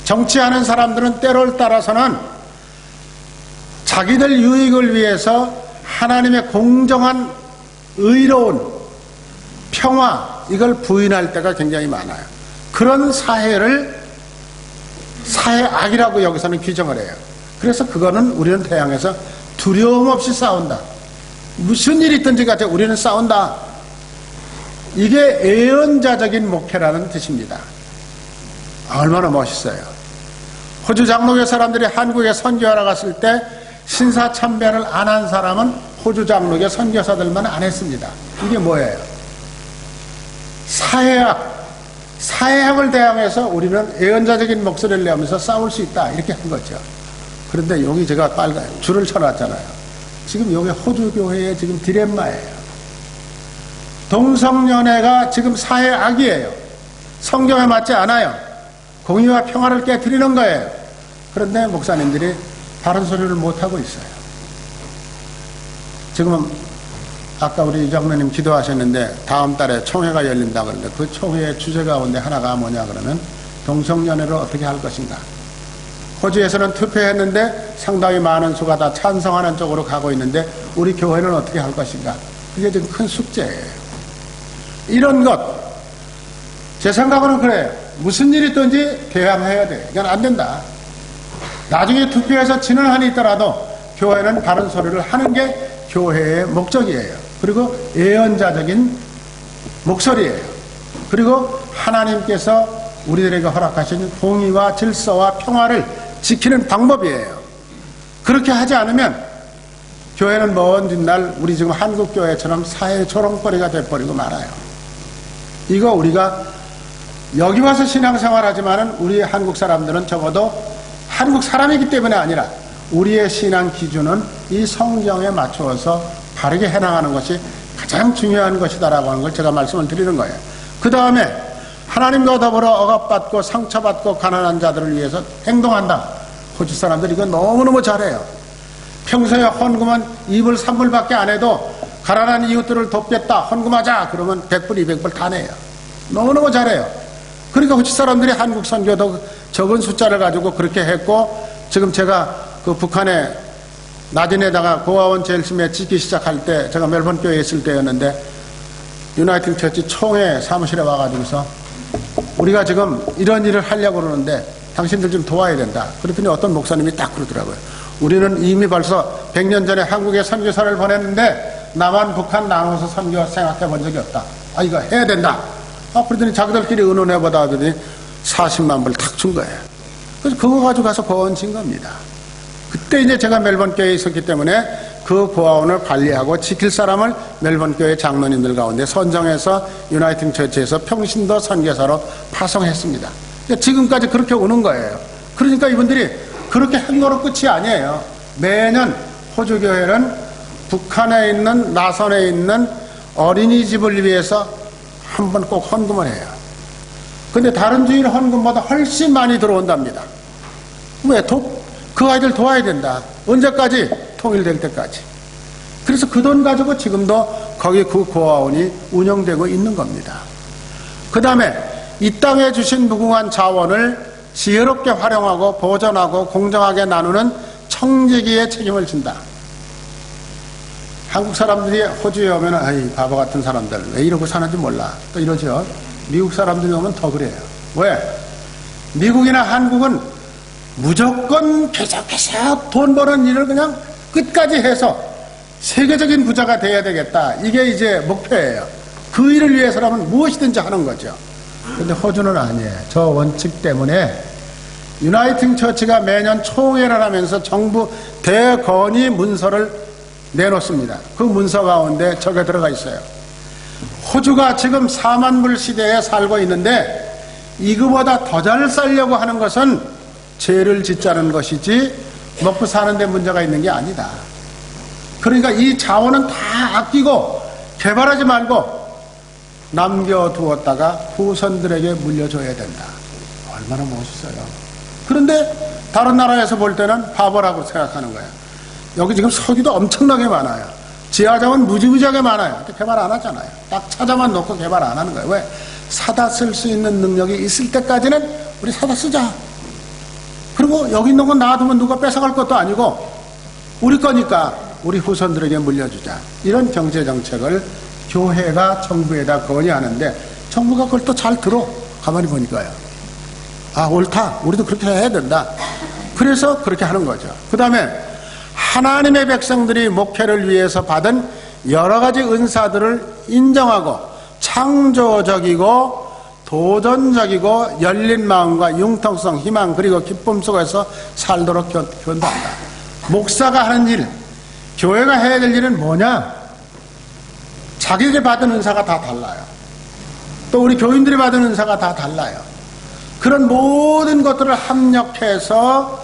정치하는 사람들은 때를 따라서는 자기들 유익을 위해서 하나님의 공정한 의로운 평화 이걸 부인할 때가 굉장히 많아요. 그런 사회를 사회악이라고 여기서는 규정을 해요. 그래서 그거는 우리는 대항해서 두려움 없이 싸운다. 무슨 일이 있든지 간에 우리는 싸운다. 이게 예언자적인 목회라는 뜻입니다. 얼마나 멋있어요. 호주 장로교 사람들이 한국에 선교하러 갔을 때 신사참배를 안 한 사람은 호주 장로교 선교사들만 안 했습니다. 이게 뭐예요? 사회학을 대항해서 우리는 예언자적인 목소리를 내면서 싸울 수 있다. 이렇게 한 거죠. 그런데 여기 제가 빨간 줄을 쳐놨잖아요. 지금 여기 호주 교회의 지금 디렘마예요. 동성연애가 지금 사회악이에요. 성경에 맞지 않아요. 공의와 평화를 깨뜨리는 거예요. 그런데 목사님들이 바른 소리를 못하고 있어요. 지금은 아까 우리 장로님 기도하셨는데 다음 달에 총회가 열린다 그러는데 그 총회의 주제 가운데 하나가 뭐냐 그러면 동성연애를 어떻게 할 것인가. 호주에서는 투표했는데 상당히 많은 수가 다 찬성하는 쪽으로 가고 있는데 우리 교회는 어떻게 할 것인가. 그게 지금 큰 숙제예요. 이런 것, 제 생각으로는 그래요. 무슨 일이 있든지 대항해야 돼. 이건 안 된다. 나중에 투표해서 지는 한이 있더라도 교회는 바른 소리를 하는 게 교회의 목적이에요. 그리고 예언자적인 목소리예요. 그리고 하나님께서 우리들에게 허락하신 공의와 질서와 평화를 지키는 방법이에요. 그렇게 하지 않으면 교회는 먼 뒷날 우리 지금 한국교회처럼 사회 조롱거리가 돼버리고 말아요. 이거 우리가 여기 와서 신앙생활 하지만은 우리 한국 사람들은 적어도 한국 사람이기 때문에 아니라 우리의 신앙 기준은 이 성경에 맞추어서 바르게 해나가는 것이 가장 중요한 것이다라고 하는 걸 제가 말씀을 드리는 거예요. 그 다음에 하나님과 더불어 억압받고 상처받고 가난한 자들을 위해서 행동한다. 호주 사람들이 이거 너무너무 잘해요. 평소에 헌금은 2불 3불밖에 안 해도 가난한 이웃들을 돕겠다 헌금하자 그러면 100불 200불 다 내요. 너무너무 잘해요. 그러니까 호주 사람들이 한국 선교도 적은 숫자를 가지고 그렇게 했고 지금 제가 그 북한에 나진에다가 고아원 제일심에 짓기 시작할 때 제가 멜번 교회에 있을 때였는데 유나이티드 처치 총회 사무실에 와가지고서 우리가 지금 이런 일을 하려고 그러는데 당신들 좀 도와야 된다. 그랬더니 어떤 목사님이 딱 그러더라고요. 우리는 이미 벌써 100년 전에 한국에 선교사를 보냈는데 남한 북한 나눠서 선교 생각해 본 적이 없다. 아 이거 해야 된다. 그러더니 자기들끼리 의논해보다 하더니 40만 불 탁 준 거예요. 그래서 그거 가지고 가서 고아원 진 겁니다. 그때 이제 제가 멜번 교회에 있었기 때문에 그 고아원을 관리하고 지킬 사람을 멜번 교회 장로님들 가운데 선정해서 유나이팅 처치에서 평신도 선교사로 파송했습니다. 그러니까 지금까지 그렇게 오는 거예요. 그러니까 이분들이 그렇게 한 거로 끝이 아니에요. 매년 호주교회는 북한에 있는 나선에 있는 어린이집을 위해서 한 번 꼭 헌금을 해요. 근데 다른 주일 헌금보다 훨씬 많이 들어온답니다. 왜? 그 아이들 도와야 된다. 언제까지? 통일될 때까지. 그래서 그 돈 가지고 지금도 거기 그 고아원이 운영되고 있는 겁니다. 그 다음에 이 땅에 주신 무궁한 자원을 지혜롭게 활용하고 보존하고 공정하게 나누는 청지기의 책임을 진다. 한국 사람들이 호주에 오면 아이 바보 같은 사람들 왜 이러고 사는지 몰라 또 이러죠. 미국 사람들이 오면 더 그래요. 왜? 미국이나 한국은 무조건 계속 돈 버는 일을 그냥 끝까지 해서 세계적인 부자가 돼야 되겠다. 이게 이제 목표예요. 그 일을 위해서라면 무엇이든지 하는 거죠. 근데 호주는 아니에요. 저 원칙 때문에 유나이팅 처치가 매년 총회를 하면서 정부 대건의 문서를 내놓습니다. 그 문서 가운데 저게 들어가 있어요. 호주가 지금 4만 불 시대에 살고 있는데 이거보다 더 잘 살려고 하는 것은 죄를 짓자는 것이지 먹고 사는데 문제가 있는 게 아니다. 그러니까 이 자원은 다 아끼고 개발하지 말고 남겨두었다가 후손들에게 물려줘야 된다. 얼마나 멋있어요. 그런데 다른 나라에서 볼 때는 바보라고 생각하는 거예요. 여기 지금 석유도 엄청나게 많아요. 지하자원 무지무지하게 많아요. 개발 안 하잖아요. 딱 찾아만 놓고 개발 안 하는 거예요. 왜? 사다 쓸 수 있는 능력이 있을 때까지는 우리 사다 쓰자. 그리고 여기 있는 건 놔두면 누가 뺏어갈 것도 아니고 우리 거니까 우리 후손들에게 물려주자. 이런 경제정책을 교회가 정부에다 건의하는데 정부가 그걸 또 잘 들어. 가만히 보니까요. 아, 옳다. 우리도 그렇게 해야 된다. 그래서 그렇게 하는 거죠. 그 다음에 하나님의 백성들이 목회를 위해서 받은 여러 가지 은사들을 인정하고 창조적이고 도전적이고 열린 마음과 융통성, 희망 그리고 기쁨 속에서 살도록 교훈한다. 목사가 하는 일, 교회가 해야 될 일은 뭐냐? 자기에게 받은 은사가 다 달라요. 또 우리 교인들이 받은 은사가 다 달라요. 그런 모든 것들을 합력해서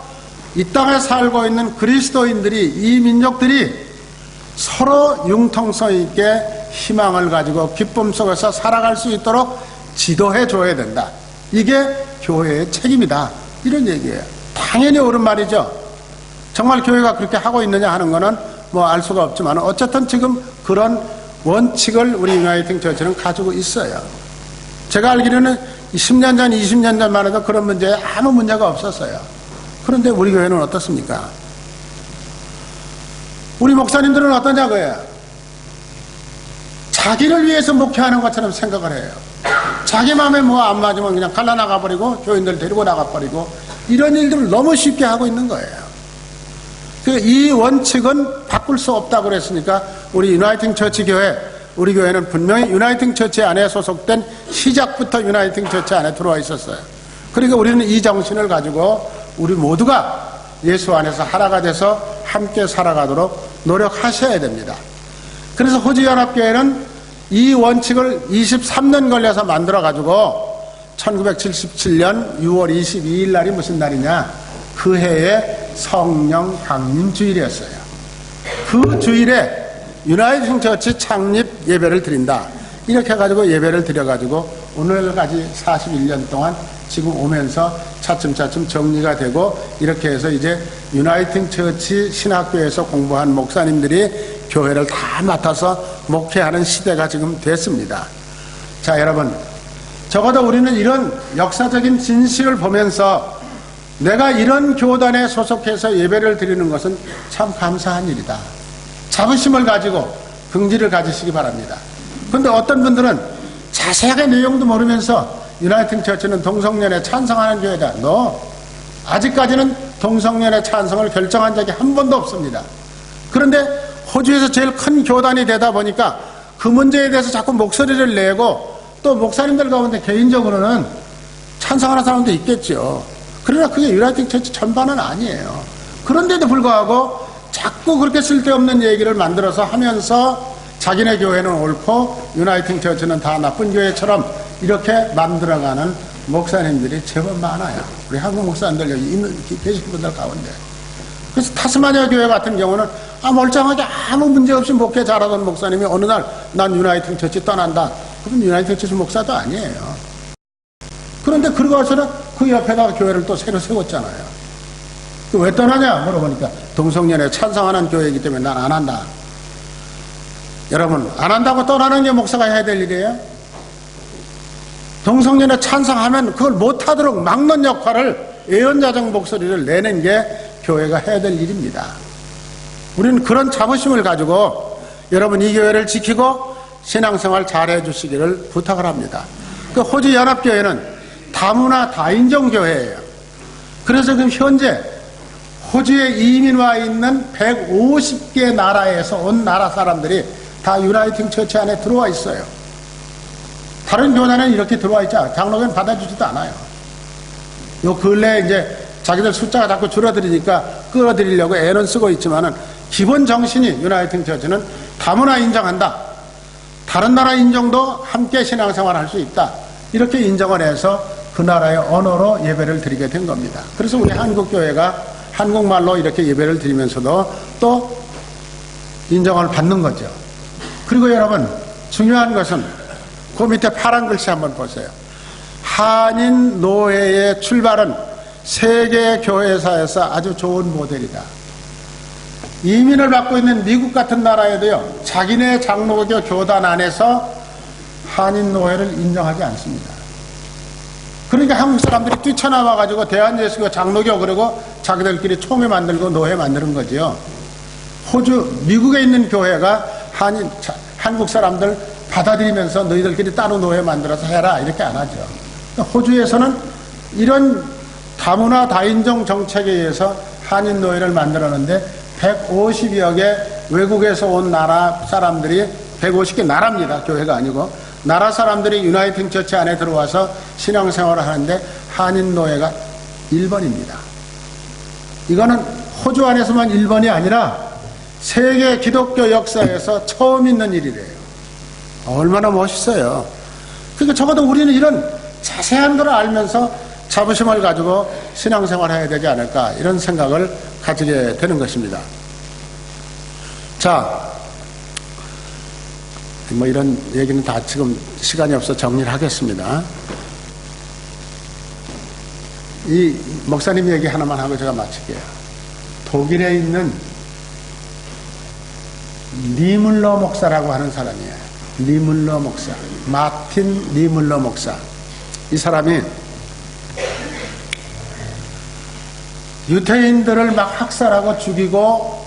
이 땅에 살고 있는 그리스도인들이, 이 민족들이 서로 융통성 있게 희망을 가지고 기쁨 속에서 살아갈 수 있도록 지도해 줘야 된다. 이게 교회의 책임이다. 이런 얘기예요. 당연히 옳은 말이죠. 정말 교회가 그렇게 하고 있느냐 하는 거는 뭐 알 수가 없지만 어쨌든 지금 그런 원칙을 우리 유나이팅 처치는 가지고 있어요. 제가 알기로는 10년 전, 20년 전만 해도 그런 문제에 아무 문제가 없었어요. 그런데 우리 교회는 어떻습니까? 우리 목사님들은 어떠냐고요? 자기를 위해서 목회하는 것처럼 생각을 해요. 자기 마음에 뭐 안 맞으면 그냥 갈라나가버리고 교인들 데리고 나가버리고 이런 일들을 너무 쉽게 하고 있는 거예요. 이 원칙은 바꿀 수 없다고 그랬으니까 우리 유나이팅 처치 교회, 우리 교회는 분명히 유나이팅 처치 안에 소속된 시작부터 유나이팅 처치 안에 들어와 있었어요. 그러니까 우리는 이 정신을 가지고 우리 모두가 예수 안에서 하나가 돼서 함께 살아가도록 노력하셔야 됩니다. 그래서 호주연합교회는 이 원칙을 23년 걸려서 만들어가지고 1977년 6월 22일 날이 무슨 날이냐? 그 해에 성령 강림 주일이었어요. 그 주일에 유나이팅 처치 창립 예배를 드린다. 이렇게 해가지고 예배를 드려가지고 오늘까지 41년 동안 지금 오면서 차츰차츰 정리가 되고 이렇게 해서 이제 유나이팅 처치 신학교에서 공부한 목사님들이 교회를 다 맡아서 목회하는 시대가 지금 됐습니다. 자, 여러분, 적어도 우리는 이런 역사적인 진실을 보면서 내가 이런 교단에 소속해서 예배를 드리는 것은 참 감사한 일이다. 자부심을 가지고 긍지를 가지시기 바랍니다. 그런데 어떤 분들은 자세하게 내용도 모르면서 유나이팅 처치는 동성연애 찬성하는 교회다. 너 아직까지는 동성연애 찬성을 결정한 적이 한 번도 없습니다. 그런데 호주에서 제일 큰 교단이 되다 보니까 그 문제에 대해서 자꾸 목소리를 내고 또 목사님들 가운데 개인적으로는 찬성하는 사람도 있겠죠. 그러나 그게 유나이팅 처치 전반은 아니에요. 그런데도 불구하고 자꾸 그렇게 쓸데없는 얘기를 만들어서 하면서 자기네 교회는 옳고 유나이팅 처치는 다 나쁜 교회처럼 이렇게 만들어가는 목사님들이 제법 많아요. 우리 한국 목사님들 여기 계신 분들 가운데. 그래서 타스마니아 교회 같은 경우는 멀쩡하게 아무 문제 없이 목회 잘하던 목사님이 어느 날 난 유나이팅 처치 떠난다. 그럼 유나이팅 처치 목사도 아니에요. 그런데 그러고 와서는 그 옆에다가 교회를 또 새로 세웠잖아요. 왜 떠나냐 물어보니까 동성연애 찬성하는 교회이기 때문에 난 안 한다. 여러분, 안 한다고 떠나는 게 목사가 해야 될 일이에요? 동성연애 찬성하면 그걸 못하도록 막는 역할을 예언자적 목소리를 내는 게 교회가 해야 될 일입니다. 우리는 그런 자부심을 가지고 여러분 이 교회를 지키고 신앙생활 잘 해주시기를 부탁을 합니다. 그 호주연합교회는 다문화 다인종 교회예요. 그래서 지금 현재 호주에 이민 와 있는 150개 나라에서 온 나라 사람들이 다 유나이팅 처치 안에 들어와 있어요. 다른 교단은 이렇게 들어와 있죠. 장로교는 받아주지도 않아요. 요 근래 이제 자기들 숫자가 자꾸 줄어들으니까 끌어들이려고 애는 쓰고 있지만은 기본 정신이 유나이팅 처치는 다문화 인정한다. 다른 나라 인정도 함께 신앙생활을 할 수 있다. 이렇게 인정을 해서 그 나라의 언어로 예배를 드리게 된 겁니다. 그래서 우리 한국교회가 한국말로 이렇게 예배를 드리면서도 또 인정을 받는 거죠. 그리고 여러분 중요한 것은 그 밑에 파란 글씨 한번 보세요. 한인 노회의 출발은 세계 교회사에서 아주 좋은 모델이다. 이민을 받고 있는 미국 같은 나라에도요, 자기네 장로교 교단 안에서 한인 노회를 인정하지 않습니다. 그러니까 한국 사람들이 뛰쳐나와가지고 대한예수교 장로교 그러고 자기들끼리 총회 만들고 노회 만드는 거죠. 미국에 있는 교회가 한국 사람들 받아들이면서 너희들끼리 따로 노예 만들어서 해라 이렇게 안 하죠. 호주에서는 이런 다문화 다인종 정책에 의해서 한인 노예를 만들었는데 150여 개 외국에서 온 나라 사람들이 150개 나라입니다. 교회가 아니고 나라 사람들이 유나이팅 처치 안에 들어와서 신앙생활을 하는데 한인 노예가 1번입니다. 이거는 호주 안에서만 1번이 아니라 세계 기독교 역사에서 처음 있는 일이래요. 얼마나 멋있어요. 그러니까 적어도 우리는 이런 자세한 걸 알면서 자부심을 가지고 신앙생활을 해야 되지 않을까 이런 생각을 가지게 되는 것입니다. 자, 뭐 이런 얘기는 다 지금 시간이 없어 정리를 하겠습니다. 이 목사님 얘기 하나만 하고 제가 마칠게요. 독일에 있는 니물러 목사라고 하는 사람이에요. 니물러 목사, 마틴 니물러 목사. 이 사람이 유태인들을 막 학살하고 죽이고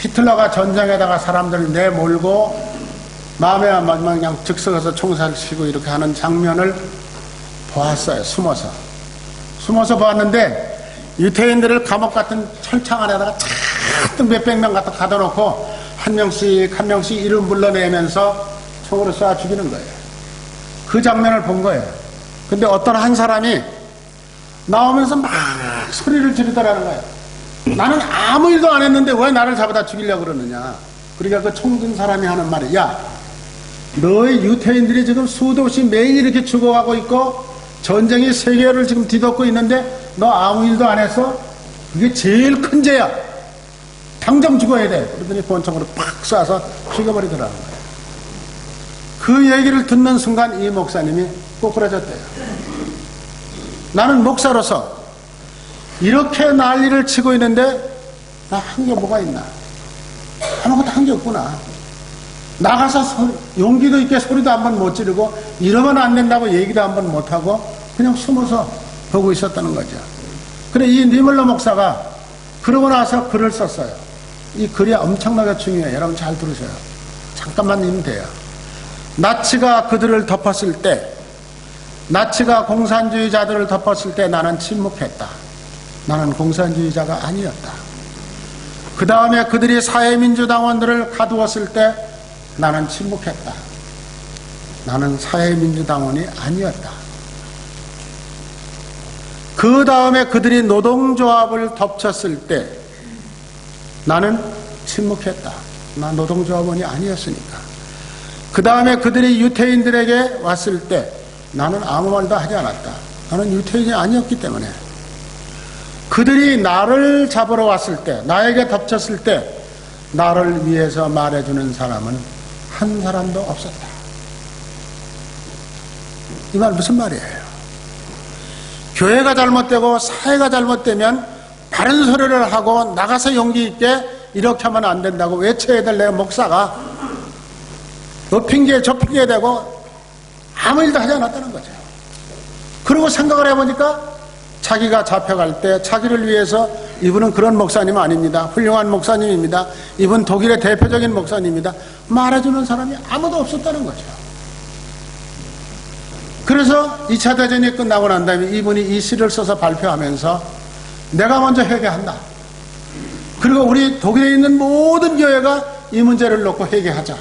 히틀러가 전쟁에다가 사람들을 내몰고 마음에 안 맞으면 그냥 즉석에서 총살시키고 이렇게 하는 장면을 보았어요. 숨어서 보았는데 유태인들을 감옥 같은 철창 안에다가 잔뜩 몇백 명 갖다 가둬놓고 한 명씩 이름 불러내면서 총으로 쏴 죽이는 거예요. 그 장면을 본 거예요. 근데 어떤 한 사람이 나오면서 막 소리를 지르더라는 거예요. 나는 아무 일도 안 했는데 왜 나를 잡아다 죽이려고 그러느냐. 그러니까 그 총든 사람이 하는 말이, 야, 너희 유태인들이 지금 수도 없이 매일 이렇게 죽어가고 있고 전쟁이 세계를 지금 뒤덮고 있는데 너 아무 일도 안 했어? 그게 제일 큰 죄야. 당장 죽어야 돼. 그러더니 권총으로 팍 쏴서 죽여버리더라는 거예요. 그 얘기를 듣는 순간 이 목사님이 꼬꾸라졌대요. 나는 목사로서 이렇게 난리를 치고 있는데 나 한 게 뭐가 있나? 아무것도 한 게 없구나. 나가서 용기도 있게 소리도 한번 못 지르고 이러면 안 된다고 얘기도 한번 못하고 그냥 숨어서 보고 있었다는 거죠. 그래, 이 니물러 목사가 그러고 나서 글을 썼어요. 이 글이 엄청나게 중요해요. 여러분 잘 들으세요. 잠깐만 읽으면 돼요. 나치가 그들을 덮었을 때, 나치가 공산주의자들을 덮었을 때 나는 침묵했다. 나는 공산주의자가 아니었다. 그 다음에 그들이 사회민주당원들을 가두었을 때 나는 침묵했다. 나는 사회민주당원이 아니었다. 그 다음에 그들이 노동조합을 덮쳤을 때 나는 침묵했다. 나 노동조합원이 아니었으니까. 그 다음에 그들이 유태인들에게 왔을 때 나는 아무 말도 하지 않았다. 나는 유태인이 아니었기 때문에. 그들이 나를 잡으러 왔을 때, 나에게 덮쳤을 때 나를 위해서 말해주는 사람은 한 사람도 없었다. 이 말 무슨 말이에요? 교회가 잘못되고 사회가 잘못되면 바른 소리를 하고 나가서 용기 있게 이렇게 하면 안 된다고 외쳐야 될 내 목사가 너 핑계 저 핑계 대고 아무 일도 하지 않았다는 거죠. 그리고 생각을 해보니까 자기가 잡혀갈 때 자기를 위해서 이분은 그런 목사님 아닙니다. 훌륭한 목사님입니다. 이분 독일의 대표적인 목사님입니다. 말해주는 사람이 아무도 없었다는 거죠. 그래서 2차 대전이 끝나고 난 다음에 이분이 이 시를 써서 발표하면서 내가 먼저 회개한다. 그리고 우리 독일에 있는 모든 교회가 이 문제를 놓고 회개하자.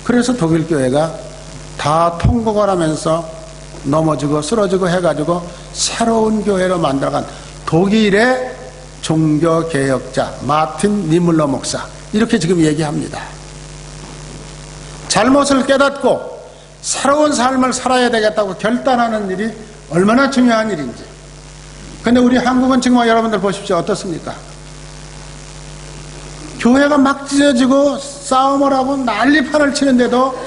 그래서 독일 교회가 다 통곡을 하면서 넘어지고 쓰러지고 해가지고 새로운 교회로 만들어간 독일의 종교개혁자 마틴 니물러 목사, 이렇게 지금 얘기합니다. 잘못을 깨닫고 새로운 삶을 살아야 되겠다고 결단하는 일이 얼마나 중요한 일인지. 근데 우리 한국은 지금 여러분들 보십시오. 어떻습니까? 교회가 막 찢어지고 싸움을 하고 난리판을 치는데도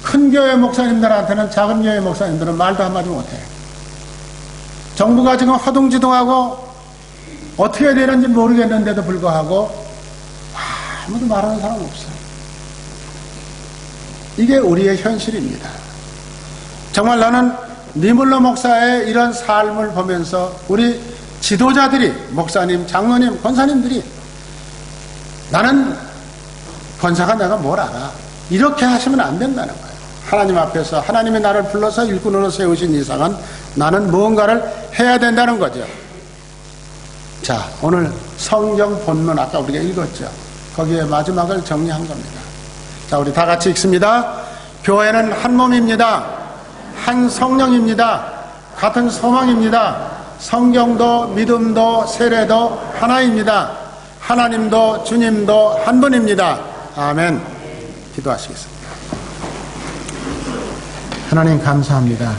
큰 교회 목사님들한테는 작은 교회 목사님들은 말도 한마디 못해요. 정부가 지금 허둥지둥하고 어떻게 되는지 모르겠는데도 불구하고 아무도 말하는 사람 없어요. 이게 우리의 현실입니다. 정말 나는 니물러 목사의 이런 삶을 보면서 우리 지도자들이, 목사님, 장로님, 권사님들이 나는 권사가 내가 뭘 알아. 이렇게 하시면 안 된다는 거예요. 하나님 앞에서 하나님이 나를 불러서 일꾼으로 세우신 이상은 나는 무언가를 해야 된다는 거죠. 자, 오늘 성경 본문 아까 우리가 읽었죠. 거기에 마지막을 정리한 겁니다. 자, 우리 다 같이 읽습니다. 교회는 한 몸입니다. 한 성령입니다. 같은 소망입니다. 성경도 믿음도 세례도 하나입니다. 하나님도 주님도 한 분입니다. 아멘. 기도하시겠습니다. 하나님 감사합니다.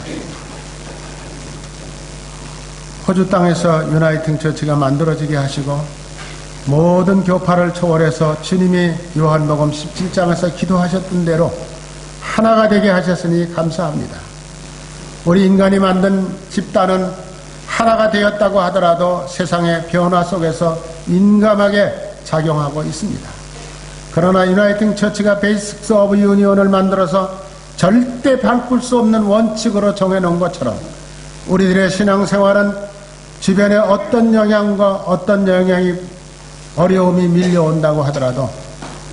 호주 땅에서 유나이팅 처치가 만들어지게 하시고 모든 교파를 초월해서 주님이 요한복음 17장에서 기도하셨던 대로 하나가 되게 하셨으니 감사합니다. 우리 인간이 만든 집단은 하나가 되었다고 하더라도 세상의 변화 속에서 민감하게 작용하고 있습니다. 그러나 유나이팅 처치가 베이식스 오브 유니온을 만들어서 절대 바꿀 수 없는 원칙으로 정해놓은 것처럼 우리들의 신앙생활은 주변에 어떤 영향과 어떤 어려움이 밀려온다고 하더라도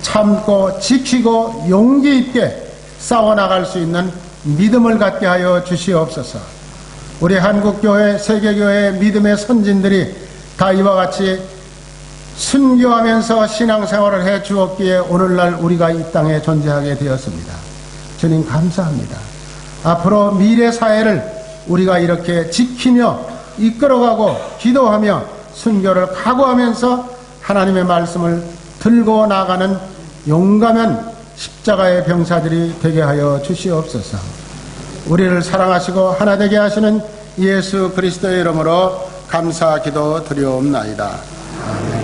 참고 지키고 용기 있게 싸워나갈 수 있는 믿음을 갖게 하여 주시옵소서. 우리 한국교회, 세계교회의 믿음의 선진들이 다 이와 같이 순교하면서 신앙생활을 해 주었기에 오늘날 우리가 이 땅에 존재하게 되었습니다. 주님 감사합니다. 앞으로 미래 사회를 우리가 이렇게 지키며 이끌어가고 기도하며 순교를 각오하면서 하나님의 말씀을 들고 나가는 용감한 십자가의 병사들이 되게 하여 주시옵소서. 우리를 사랑하시고 하나 되게 하시는 예수 그리스도의 이름으로 감사 기도 드리옵나이다. 아멘.